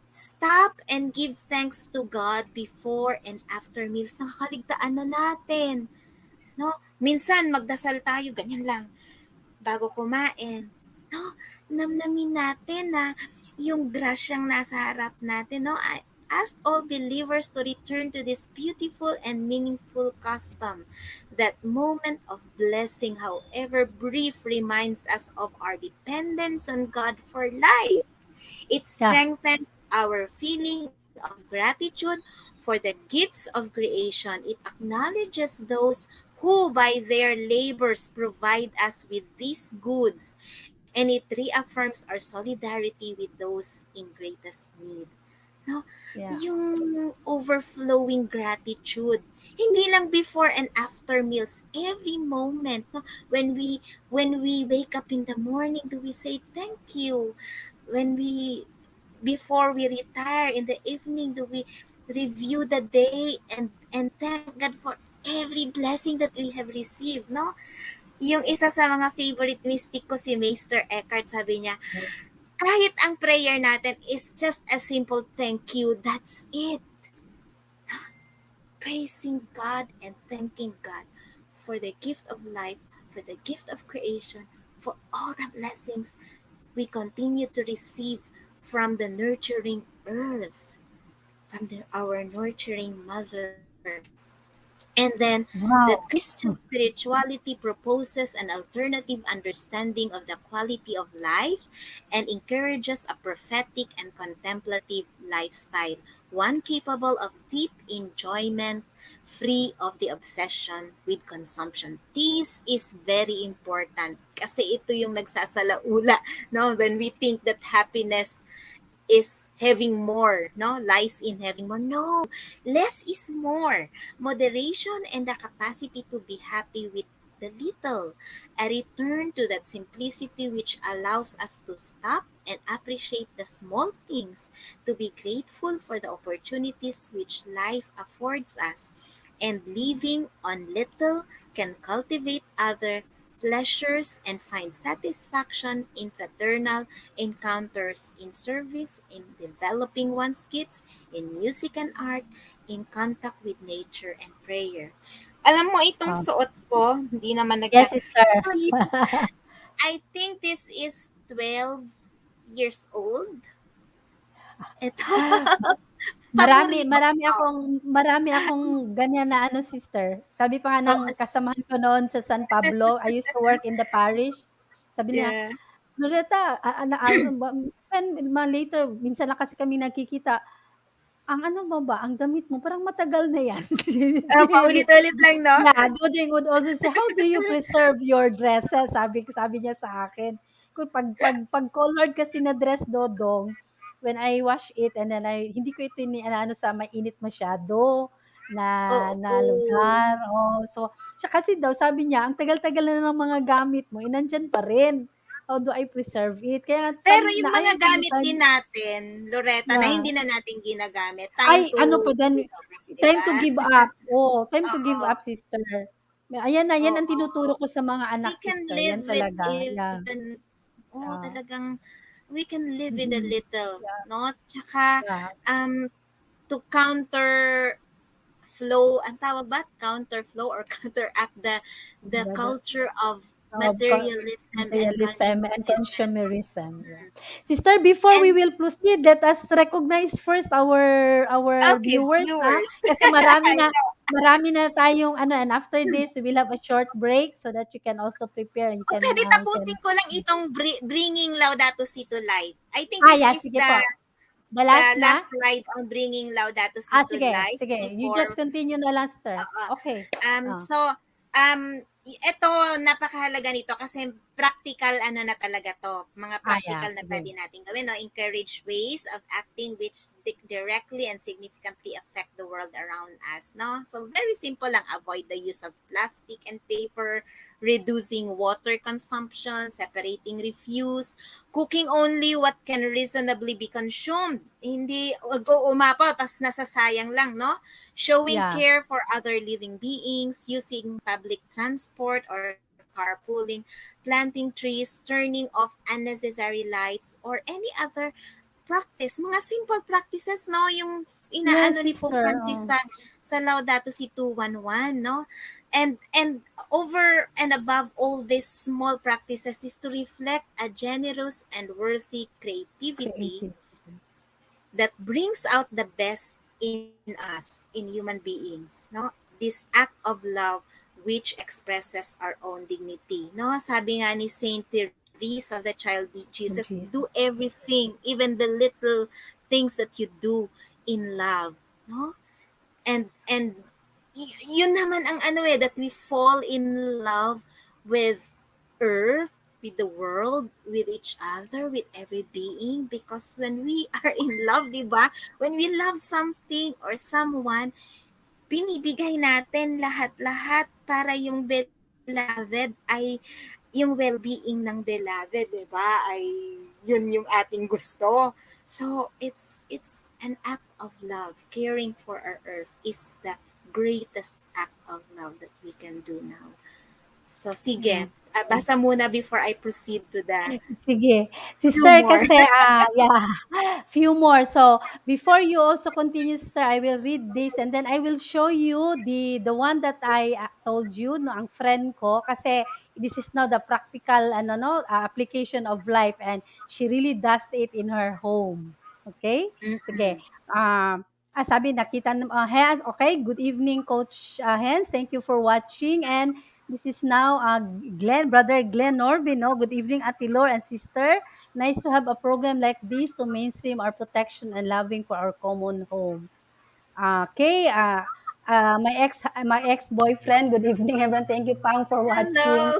stop and give thanks to God before and after meals. Nakakaligtaan na natin, no? Minsan, magdasal tayo, ganyan lang, bago kumain. No, namnamin natin na yung grasyang nasa harap natin. No, I ask all believers to return to this beautiful and meaningful custom. That moment of blessing, however brief, reminds us of our dependence on God for life. It Yeah, strengthens our feeling of gratitude for the gifts of creation. It acknowledges those who by their labors provide us with these goods, and it reaffirms our solidarity with those in greatest need. No, yeah. yung overflowing gratitude, hindi lang before and after meals, every moment, no, when we wake up in the morning, do we say thank you? When we Before we retire in the evening, do we review the day and thank God for every blessing that we have received, no? Yung isa sa mga favorite mystic ko, si Meister Eckhart, sabi niya, kahit ang prayer natin is just a simple thank you, that's it. Praising God and thanking God for the gift of life, for the gift of creation, for all the blessings we continue to receive from the nurturing earth, from our nurturing mother. And then the Wow. Christian spirituality proposes an alternative understanding of the quality of life and encourages a prophetic and contemplative lifestyle, one capable of deep enjoyment, free of the obsession with consumption. This is very important kasi ito yung nagsasalaula, no, when we think that happiness is having more, no, lies in having more. No, less is more. Moderation and the capacity to be happy with the little, a return to that simplicity which allows us to stop and appreciate the small things, to be grateful for the opportunities which life affords us, and living on little can cultivate other pleasures and find satisfaction in fraternal encounters, in service, in developing one's gifts, in music and art, in contact with nature and prayer. Alam mo, itong Wow. suot ko, hindi naman Yes, ito, sister. I think this is 12 years old. Ito, Marami paborito marami ko. akong ganyan na ano, sister. Sabi pa nga Oh, ng kasamahan ko noon sa San Pablo, I used to work in the parish. Sabi niya, yeah. "Loretta, later minsan lang kasi kami nagkikita. Ang ano mo ba, ang damit mo parang matagal na 'yan." Paulit-ulit lang, no? Yeah, Duding would also say, "How do you preserve your dresses?" Sabi niya sa akin. Kung pag colored kasi na dress, Dodong, when I wash it and then hindi ko ito ni ano sa mainit masyado. na na Oo. lugar, oh. So, siya kasi daw sabi niya, "Ang tagal-tagal na ng mga gamit mo, eh, nandiyan pa rin. How do I preserve it?" Kaya Pero sabi yung na mga ayaw ko na gamit din sabi natin, Loretta, na yeah. hindi na natin ginagamit, Ay, time to ano pa din, give away, 'di time ba? to give up. Oo, time to give Oo, up, sister. Ayan na, yan ang tinuturo oo. ko sa mga We anak, can sister. live Yan with talaga. Yeah. even Yeah. talagang we can live with a Mm. little, Yeah. 'no? Tsaka, Yeah. to counter flow, ang tawag ba? Counter flow or counteract the The culture of of materialism and materialism and consumerism. consumerism. Yeah. Sister, before we And will proceed, let us recognize first our okay, viewers, ha? viewers. Kasi I know. marami na tayong ano, and after this we will have a short break so that you can also prepare. O pwede You can tapusin ko lang itong bringing Laudato Si to life. I think this yeah, is sige the po. The the last na? last slide on bringing Laudato Si to Sige, life sige. You just before. continue na lang, sister. Oo. Okay. Oh. So, ito, napakahalaga nito kasi practical ano na talaga to. Mga Yeah, practical na sige. pwede natin gawin. No? Encourage ways of acting which directly and significantly affect the world around us. No? So, very simple lang. Avoid the use of plastic and paper, reducing water consumption, separating refuse, cooking only what can reasonably be consumed. Hindi umapaw, tas nasasayang lang, no? Showing Yeah. care for other living beings, using public transport or carpooling, planting trees, turning off unnecessary lights, or any other practice. Mga simple practices, no? Yung Yes, inaano ni Pope sister. Francis sa Laudato Si 211, no? And over and above all these small practices is to reflect a generous and worthy creativity Creative. that brings out the best in us, in human beings, no? This act of love which expresses our own dignity, no? Sabi nga ni Saint Therese of the Child Jesus, do Jesus. everything, even the little things that you do in love, no? And yun naman ang ano that we fall in love with earth, with the world, with each other, with every being. Because when we are in love, di ba? When we love something or someone, binibigay natin lahat-lahat para yung beloved ay yung well-being ng beloved, di ba? Ay yun yung ating gusto. So it's an act of love. Caring for our earth is the greatest act of love that we can do now. So Yeah. sige, basa muna before I proceed to the Sige. few Sister more. kasi, yeah, few more. So, before you also continue, sister, I will read this and then I will show you the one that I told you, no, ang friend ko. Kasi this is now the practical ano, no, application of life and she really does it in her home. Okay? Sige. Mm-mm. Sabi, nakita, Hans, okay, good evening, Coach Hans. Thank you for watching and this is now Brother Glenn Norby. No? Good evening, Ate Lor and sister. Nice to have a program like this to mainstream our protection and loving for our common home. Okay, my ex boyfriend. Good evening, everyone. Thank you, Pang, for watching. Hello.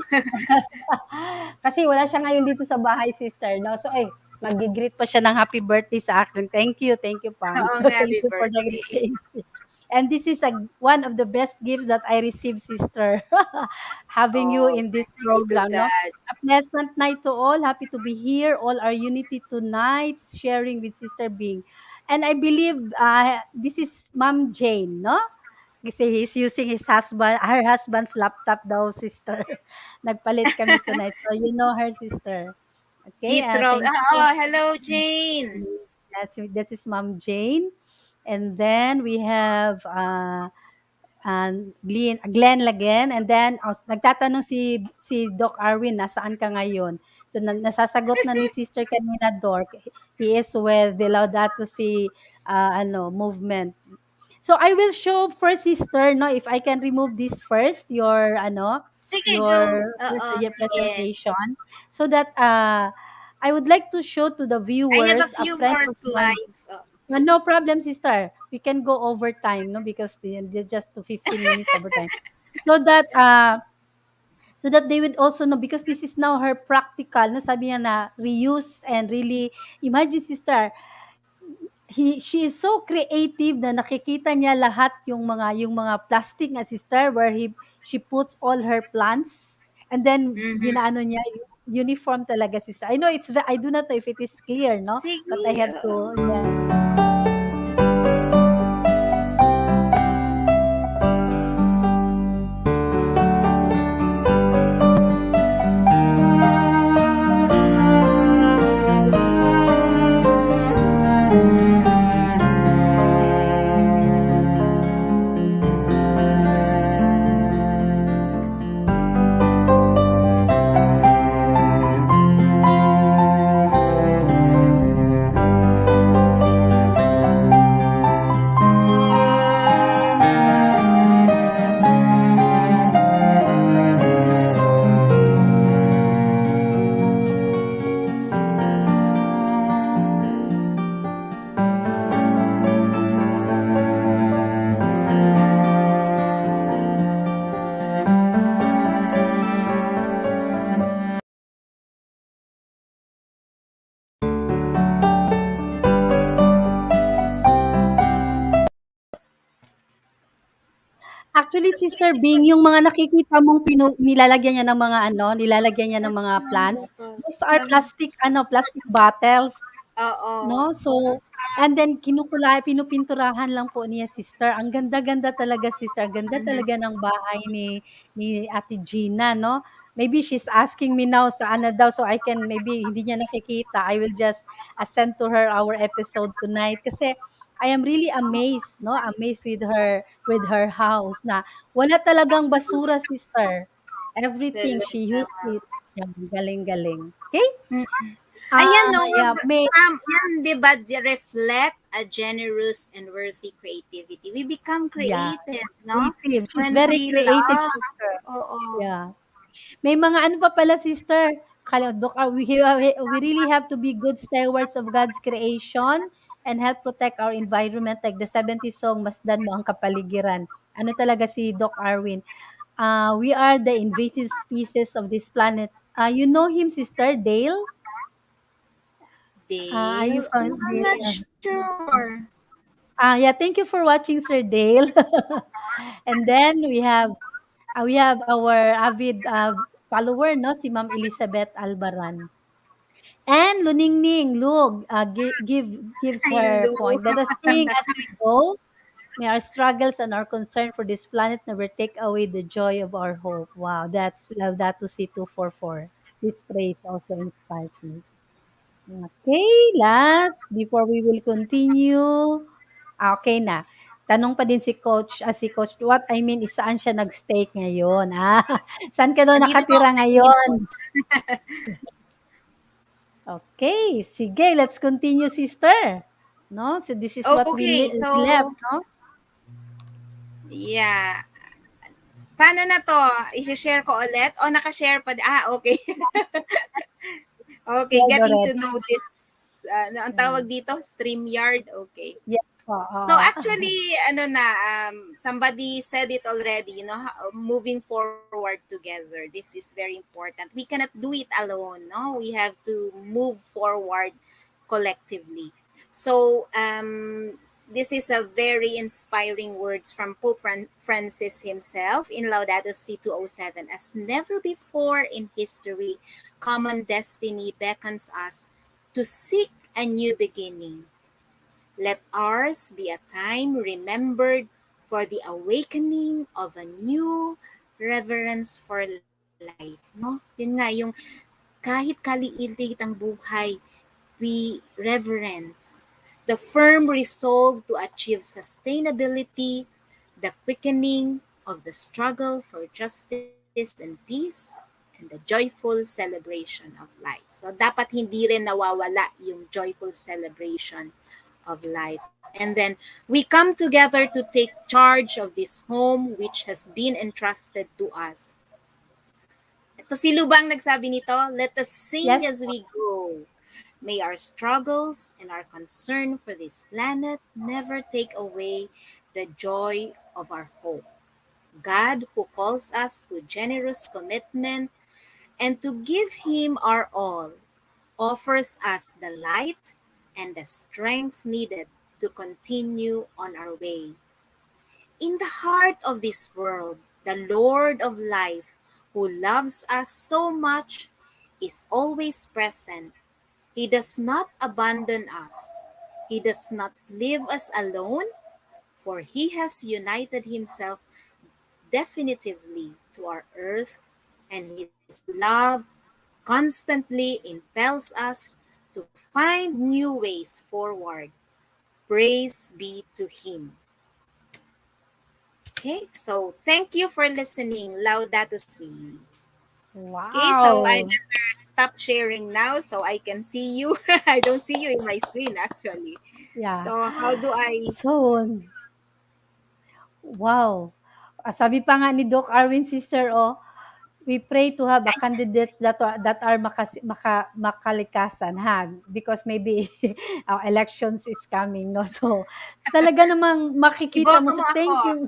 Kasi wala siya ngayon dito sa bahay, sister, 'no. So, maggi-greet pa siya ng happy birthday sa akin. Thank you, Pam. Oo So, nga, thank happy you for the birthday. greeting. And this is one of the best gifts that I received, sister, having you Oh, in this thanks be to program, no. God. A pleasant night to all. Happy to be here. All our unity tonight, sharing with Sister Bing. And I believe this is Ma'am Jane, no? Kasi he's using her husband's laptop daw, sister. Nagpalit kami tonight. So, you know her, sister. Okay, Gitro. thank you. Oh, hello, Jane. That is Ma'am Jane. And then we have Glenn Lagen. And then nagtatanong si Doc Arwin, nasaan ka ngayon? So nasasagot na ni Sister kanina, Doc. He is with the Laudato Si movement. So I will show first, sister, no, if I can remove this first, Sige, go. your first Oo, sige. presentation, so that I would like to show to the I have a viewers a few friend more of mine. slides. Oh. No problem, sister. We can go over time, no, because just to 15 minutes over time, so that they would also know, because this is now her practical, no, sabi niya na reuse and really imagine, sister, she is so creative na nakikita niya lahat yung mga plastic nga sister where she puts all her plants and then Mhm. ginaano niya uniform talaga sister. I know I do not know if it is clear, no? Sige, But I have oo. to, yeah. Actually, Sister Bing, yung mga nakikita mong nilalagyan niya ng mga ano, nilalagyan niya ng That's mga not plants, bukol. those are plastic bottles. Oo. 'No? So, and then pinupinturahan lang po niya sister. Ang ganda-ganda talaga sister, ganda Mhm. talaga ng bahay ni Ate Gina 'no? Maybe she's asking me now sa ano daw so I can maybe hindi niya nakikita. I will just, send to her our episode tonight kasi I am really amazed 'no, amazed with her house na wala talagang basura sister. Everything she Talaga. used it. Yan, galing-galing. Okay. Mm. Ayan, no, Yeah, may yan, di ba, reflect a generous and worthy creativity. We become Yeah, creative, no? creative. She's When very we creative, love. sister. Oo. Yeah. May mga ano pa pala, sister. We really have to be good stewards of God's creation and help protect our environment like the 70 song, Masdan Mo Ang Kapaligiran. Ano talaga si Doc Arwin? We are the invasive species of this planet. You know him, Sister Dale? Are you Dale? Oh, I'm not familiar? sure. Yeah, thank you for watching, Sir Dale. And then we have our avid follower, no, si Ma'am Elizabeth Albaran. And Luningning Lug gives I her know. point. Let us sing as we go. May our struggles and our concern for this planet never take away the joy of our hope. Wow, that's Laudato Si 244. This phrase also inspires me. Okay, last, before we will continue. Okay na. Tanong pa din si Coach, what I mean is saan siya nag-stay ngayon? Saan ka daw Andito po ako nakatira sa Imus. ngayon? Okay, sige, let's continue, sister. No? So this is what Okay, we left, so, no? yeah. Paano na to? I-share ko ulit? O nakashare pa? Okay. Okay, Shared getting to already. know this, ano ang Yeah. tawag dito? StreamYard? Okay. Yes po, So oo. actually, ano na, somebody said it already, moving forward together. This is very important. We cannot do it alone, no? We have to move forward collectively. So this is a very inspiring words from Pope Francis himself in Laudato Si 207. As never before in history, common destiny beckons us to seek a new beginning. Let ours be a time remembered for the awakening of a new reverence for life, no? Yun nga, yung kahit kaliilit ang buhay, we reverence the firm resolve to achieve sustainability, the quickening of the struggle for justice and peace, and the joyful celebration of life. So, dapat hindi rin nawawala yung joyful celebration of life. And then we come together to take charge of this home which has been entrusted to us. Ito si Lubang nagsabi nito, let us sing Yes as po. we go. May our struggles and our concern for this planet never take away the joy of our hope. God, who calls us to generous commitment and to give Him our all, offers us the light and the strength needed to continue on our way. In the heart of this world, the Lord of life, who loves us so much, is always present. He does not abandon us. He does not leave us alone, for He has united Himself definitively to our earth, and His love constantly impels us to find new ways forward. Praise be to Him. Okay, so thank you for listening. Laudato Si. Okay, so I Wow. better stop sharing now so I can see you. I don't see you in my screen actually. Yeah. So how do I? So, wow. Sabi pa nga ni Doc Arwin, sister, oh, we pray to have a candidates that are makalikasan, ha, because maybe elections is coming, no, so talaga namang makikita mo, Iboto so mo ako. thank you.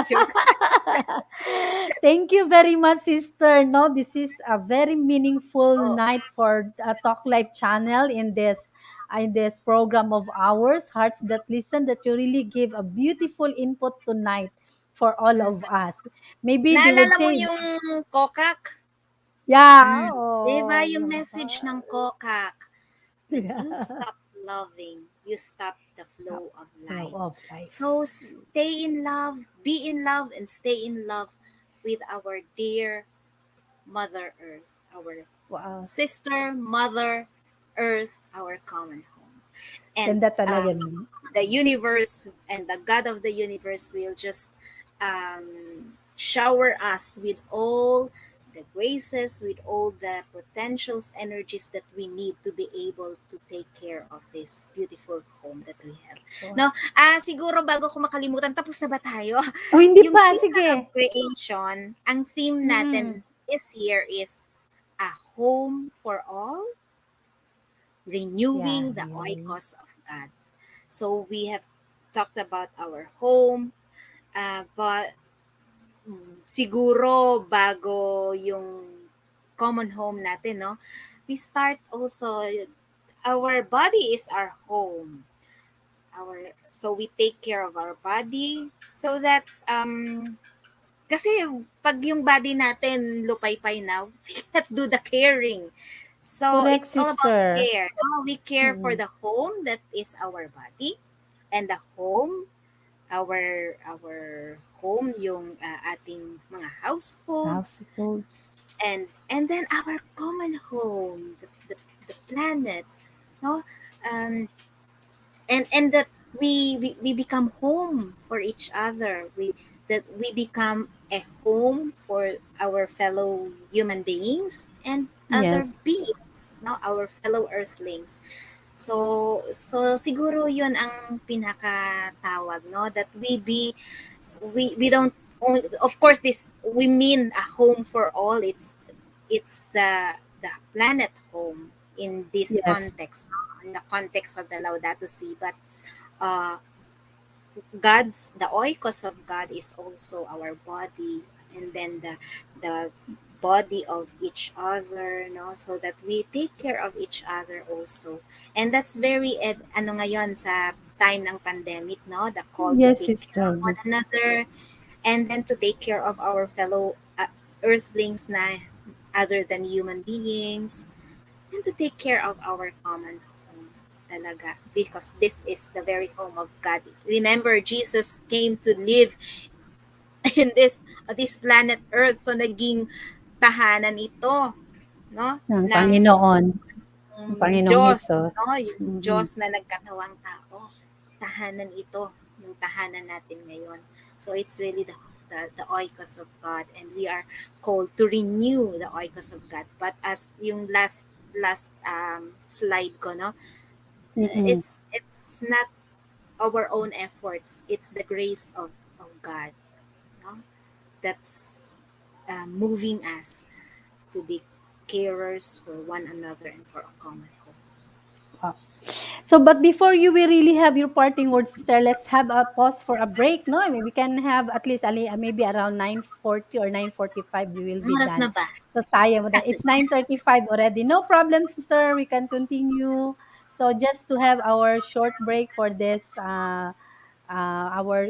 Joke. Thank you very much, sister. No, this is a very meaningful Oh, night for Talk Life channel in this program of ours, Hearts That Listen, that you really give a beautiful input tonight for all mm. of us. Maybe they would Naalala mo say, yung kokak? yeah, Mm. Diba oh, yung message ng kokak? When you yeah. stop loving, you stop the flow of Flow life. of life. So stay in love, be in love, and stay in love with our dear Mother Earth, our Wow. sister, Mother Earth, our common home. And Ganda talaga nun. the universe and the God of the universe will just shower us with all the graces, with all the potentials, energies that we need to be able to take care of this beautiful home that we have. Oh, No, siguro bago ko makalimutan, tapos na ba tayo? oh, hindi Yung pa. season of Sige. creation, ang theme Mm. natin this year is a home for all, Yeah, renewing the really. oikos of God. So we have talked about our home, but siguro bago yung common home natin, no? We start also, our body is our home. So we take care of our body so that kasi pag yung body natin lupay-pay na, we cannot do the caring. So Correct, it's all about sister. care. No? We care for Mm. the home that is our body, and the home, our home, yung ating mga households, Households. and then our common home, the planet, no, um, and that we become home for each other. We become a home for our fellow human beings and other Yes. beings, no, our fellow earthlings. So siguro yun ang pinakatawag, no, that we don't only, of course this we mean a home for all. It's the planet home in this Yes. context, no? In the context of the Laudato Si, but uh the oikos of God is also our body, and then the body of each other, no, so that we take care of each other also. And that's very ano ngayon sa time ng pandemic, no, the call to Yes, take care of sister. one another, and then to take care of our fellow earthlings na other than human beings, and to take care of our common home talaga, because this is the very home of God. Remember, Jesus came to live in this planet Earth, so naging tahanan ito, no, Ng ng Panginoon. Ng Panginoong Diyos, Hesus. no, yung Mm. Diyos na nagkatawang tao. Tahanan ito, yung tahanan natin ngayon. So it's really the oikos of God, and we are called to renew the oikos of God. But as yung last slide ko, no, Mm. it's not our own efforts. It's the grace of God, no, that's moving us to be carers for one another and for a common home. Wow. So, but before you will really have your parting words, sister, let's have a pause for a break. No, I mean, we can have at least maybe around 9:40 or 9:45. We will be Oras na done. ba? So, sayang mo na. It's 9:35 already. No problem, sister. We can continue. So just to have our short break for this, our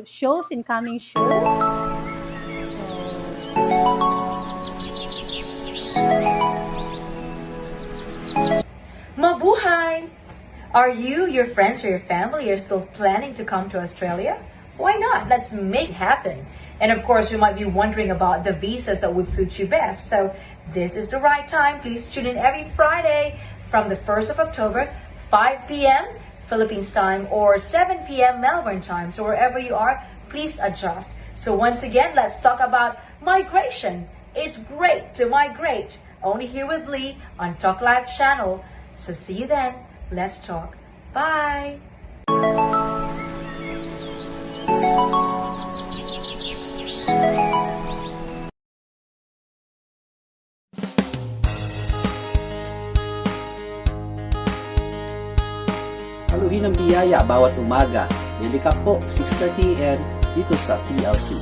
shows, incoming shows. So Mabuhay! Are you, your friends, or your family are still planning to come to Australia? Why not? Let's make it happen. And of course, you might be wondering about the visas that would suit you best. So this is the right time. Please tune in every Friday from the 1st of October, 5 p.m. Philippines time or 7 p.m. Melbourne time. So wherever you are, please adjust. So once again, let's talk about migration. It's great to migrate. Only here with Lee on Talk Live channel. So see you then. Let's talk. Bye. Saluhin ng biyaya bawat umaga. Daily ka po, 6:30 AM dito sa TLC.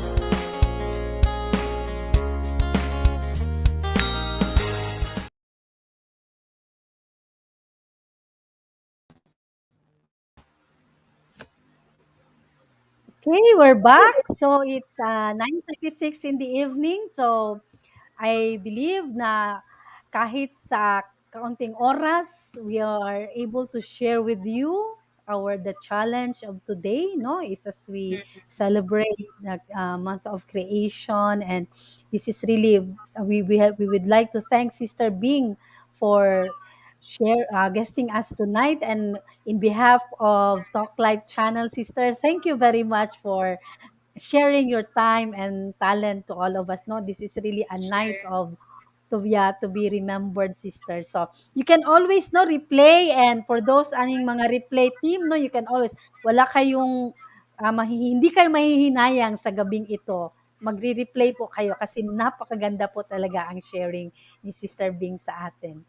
okay, we're back. So it's 9:36 in the evening. So I believe na kahit sa kaunting oras, we are able to share with you the challenge of today, no? Is as we celebrate the month of creation, and this is really we would like to thank Sister Bing for guesting us tonight, and in behalf of Talk Live channel, Sister, thank you very much for sharing your time and talent to all of us. No, this is really a night Sure. of to be remembered, sister. So you can always no replay, and for those aning mga replay team, no, you can always wala kayong hindi kayo mahihinayang sa gabing ito. Magre-replay po kayo kasi napakaganda po talaga ang sharing ni Sister Bing sa atin.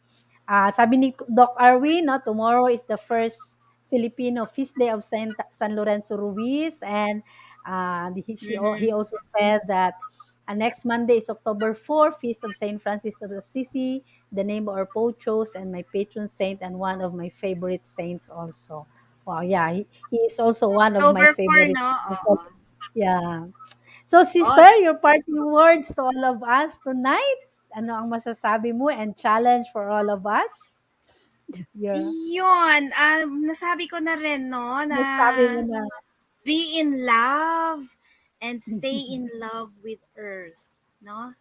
Sabi ni Doc Arwin, no, tomorrow is the first Filipino feast day of San Lorenzo Ruiz, and he Mm-hmm. also said that next Monday is October 4th, Feast of Saint Francis of Assisi, the name of our Pochos, and my patron saint, and one of my favorite saints also. Wow, yeah, he is also one of my October 4, favorite. no? Oo. Yeah. So, Oh, sister, your that's parting words to all of us tonight. Ano ang masasabi mo and challenge for all of us? Yeah. yun. Nasabi ko na rin, no, na Nasabi mo na. be in love and stay in love with Earth, no?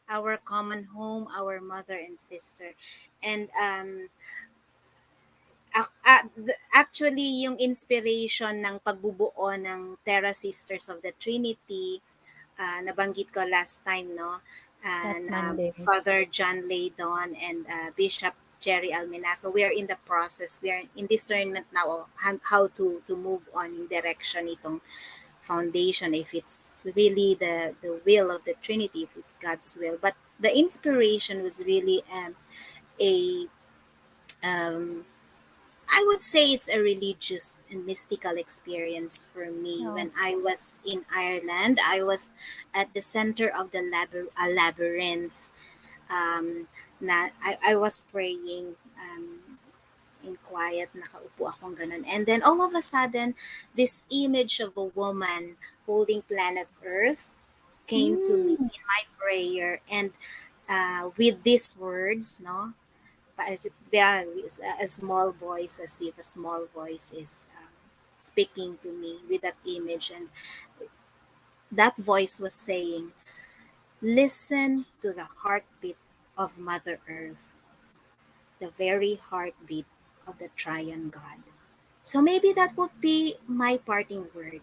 Our common home, our mother and sister. And actually, yung inspiration ng pagbubuo ng Terra Sisters of the Trinity, nabanggit ko last time, no? And Last Monday. Father John Laydon and Bishop Jerry Almenaso, we are in the process. We are in discernment now of how to move on in direction itong foundation, if it's really the will of the Trinity, if it's God's will. But the inspiration was really a um, I would say it's a religious and mystical experience for me. Oh. When I was in Ireland, I was at the center of the labyrinth. I was praying in quiet, nakaupo akong ganun. And then all of a sudden, this image of a woman holding planet Earth came to me Mm. in my prayer. And with these words, no, as it varies, a small voice, as if a small voice is speaking to me with that image, and that voice was saying, listen to the heartbeat of Mother Earth, the very heartbeat of the Triune God. So maybe that would be my parting word.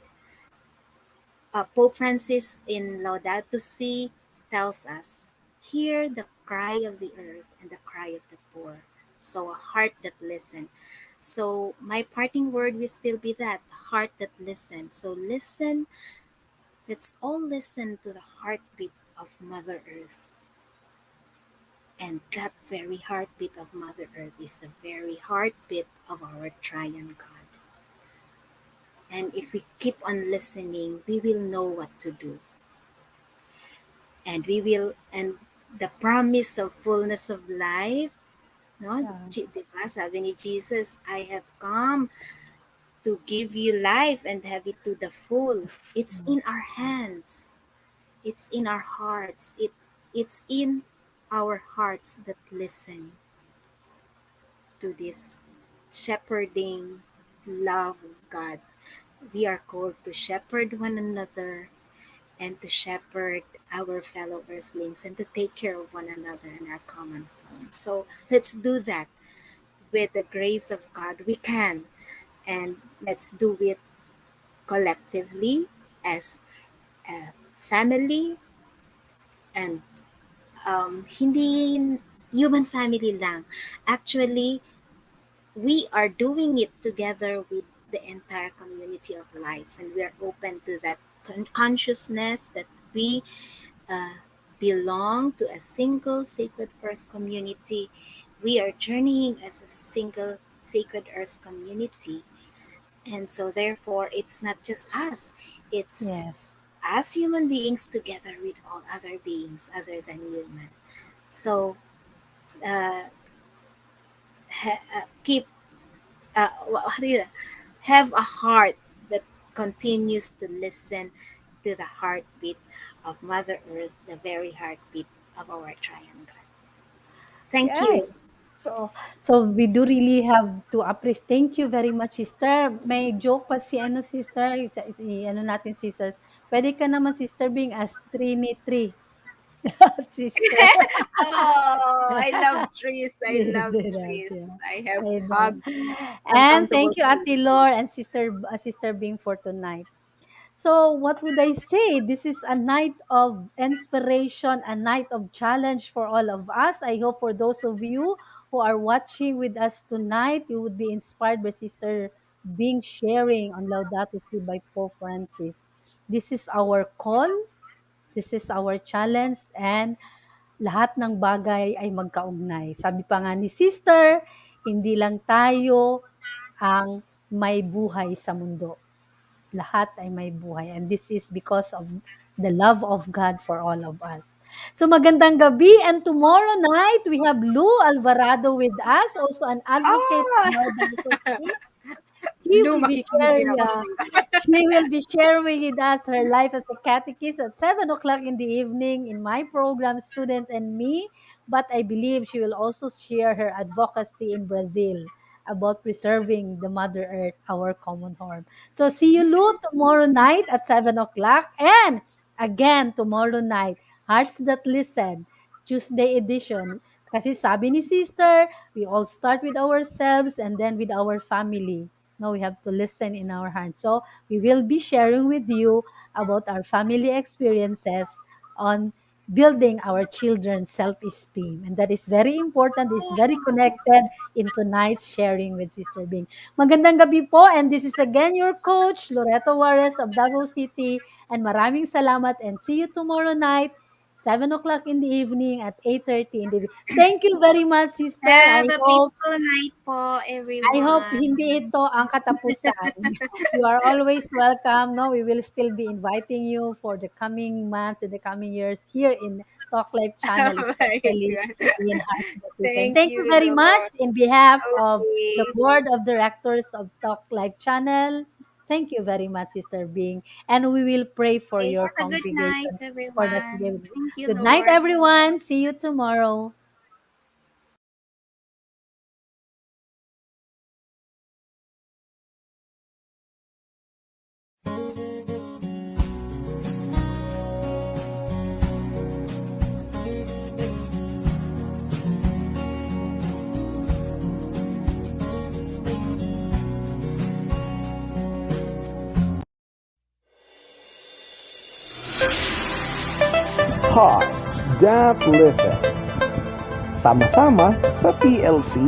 Pope Francis in Laudato Si tells us, hear the cry of the earth and the cry of the poor. So a heart that listens. So my parting word will still be that heart that listens. So listen, let's all listen to the heartbeat of Mother Earth. And that very heartbeat of Mother Earth is the very heartbeat of our Triune God. And if we keep on listening, we will know what to do. And we will, and the promise of fullness of life, No? Yeah. Diba? Sabi ni Jesus, I have come to give you life and have it to the full. It's Mm. in our hands. It's in our hearts. It's in our hearts that listen to this shepherding love of God. We are called to shepherd one another and to shepherd our fellow earthlings and to take care of one another in our common home. So let's do that with the grace of God. We can, and let's do it collectively as a family, and hindi human family lang. Actually, we are doing it together with the entire community of life, and we are open to that consciousness that we belong to a single sacred earth community. We are journeying as a single sacred earth community. And so, therefore, it's not just us, it's Yes. us human beings together with all other beings other than human. So, uh, keep, how do you have a heart that continues to listen to the heartbeat of Mother Earth, the very heartbeat of our triangle. Thank Yeah. you. So we do really have to appreciate. Thank you very much, sister. May joke pa si ano, sister, ano natin, sisters. Pwede ka naman, sister, being as Trinity. Sister. Oh, I love trees. I love Yes, trees. yeah. I have I know. hugged And uncountable thank you, Ate trees. Lor and Sister Bing for tonight. So, what would I say? This is a night of inspiration, a night of challenge for all of us. I hope for those of you who are watching with us tonight, you would be inspired by Sister Bing sharing on Laudato Si by Pope Francis. This is our call, this is our challenge, and lahat ng bagay ay magkaugnay. Sabi pa nga ni Sister, hindi lang tayo ang may buhay sa mundo. Lahat ay may buhay. And this is because of the love of God for all of us. So magandang gabi, and tomorrow night we have Lou Alvarado with us, also an advocate of Ah! Laudato Si. She Lou, will be makikinig din sharing, ako yeah, sa'yo. she will be sharing with us her life as a catechist at 7 o'clock in the evening in my program, Student and Me. But I believe she will also share her advocacy in Brazil about preserving the Mother Earth, our common home. So see you, Lou, tomorrow night at 7 o'clock. And again, tomorrow night, Hearts That Listen, Tuesday edition. Kasi sabi ni sister, we all start with ourselves and then with our family. No, we have to listen in our heart. So we will be sharing with you about our family experiences on building our children's self-esteem. And that is very important. It's very connected in tonight's sharing with Sister Bing. Magandang gabi po. And this is again your coach, Loreto Juarez of Davao City. And maraming salamat and see you tomorrow night, 7 o'clock in the evening at 8:30 in the evening. Thank you very much, sister. Have a peaceful night po, I hope everyone. hindi ito ang katapusan. You are always welcome. No, we will still be inviting you for the coming months and the coming years here in Talk Life channel, Oh my especially God. in Hearts That Listen. Thank Thank you you, very much Lord. in behalf of the Okay. board of directors of Talk Life channel. Thank you very much, Sister Bing. And we will pray for Okay, your have a good night, congregation for that today. everyone. Thank you, Good night, Lord. everyone. See you tomorrow. Hearts that listen. Sama-sama sa TLC.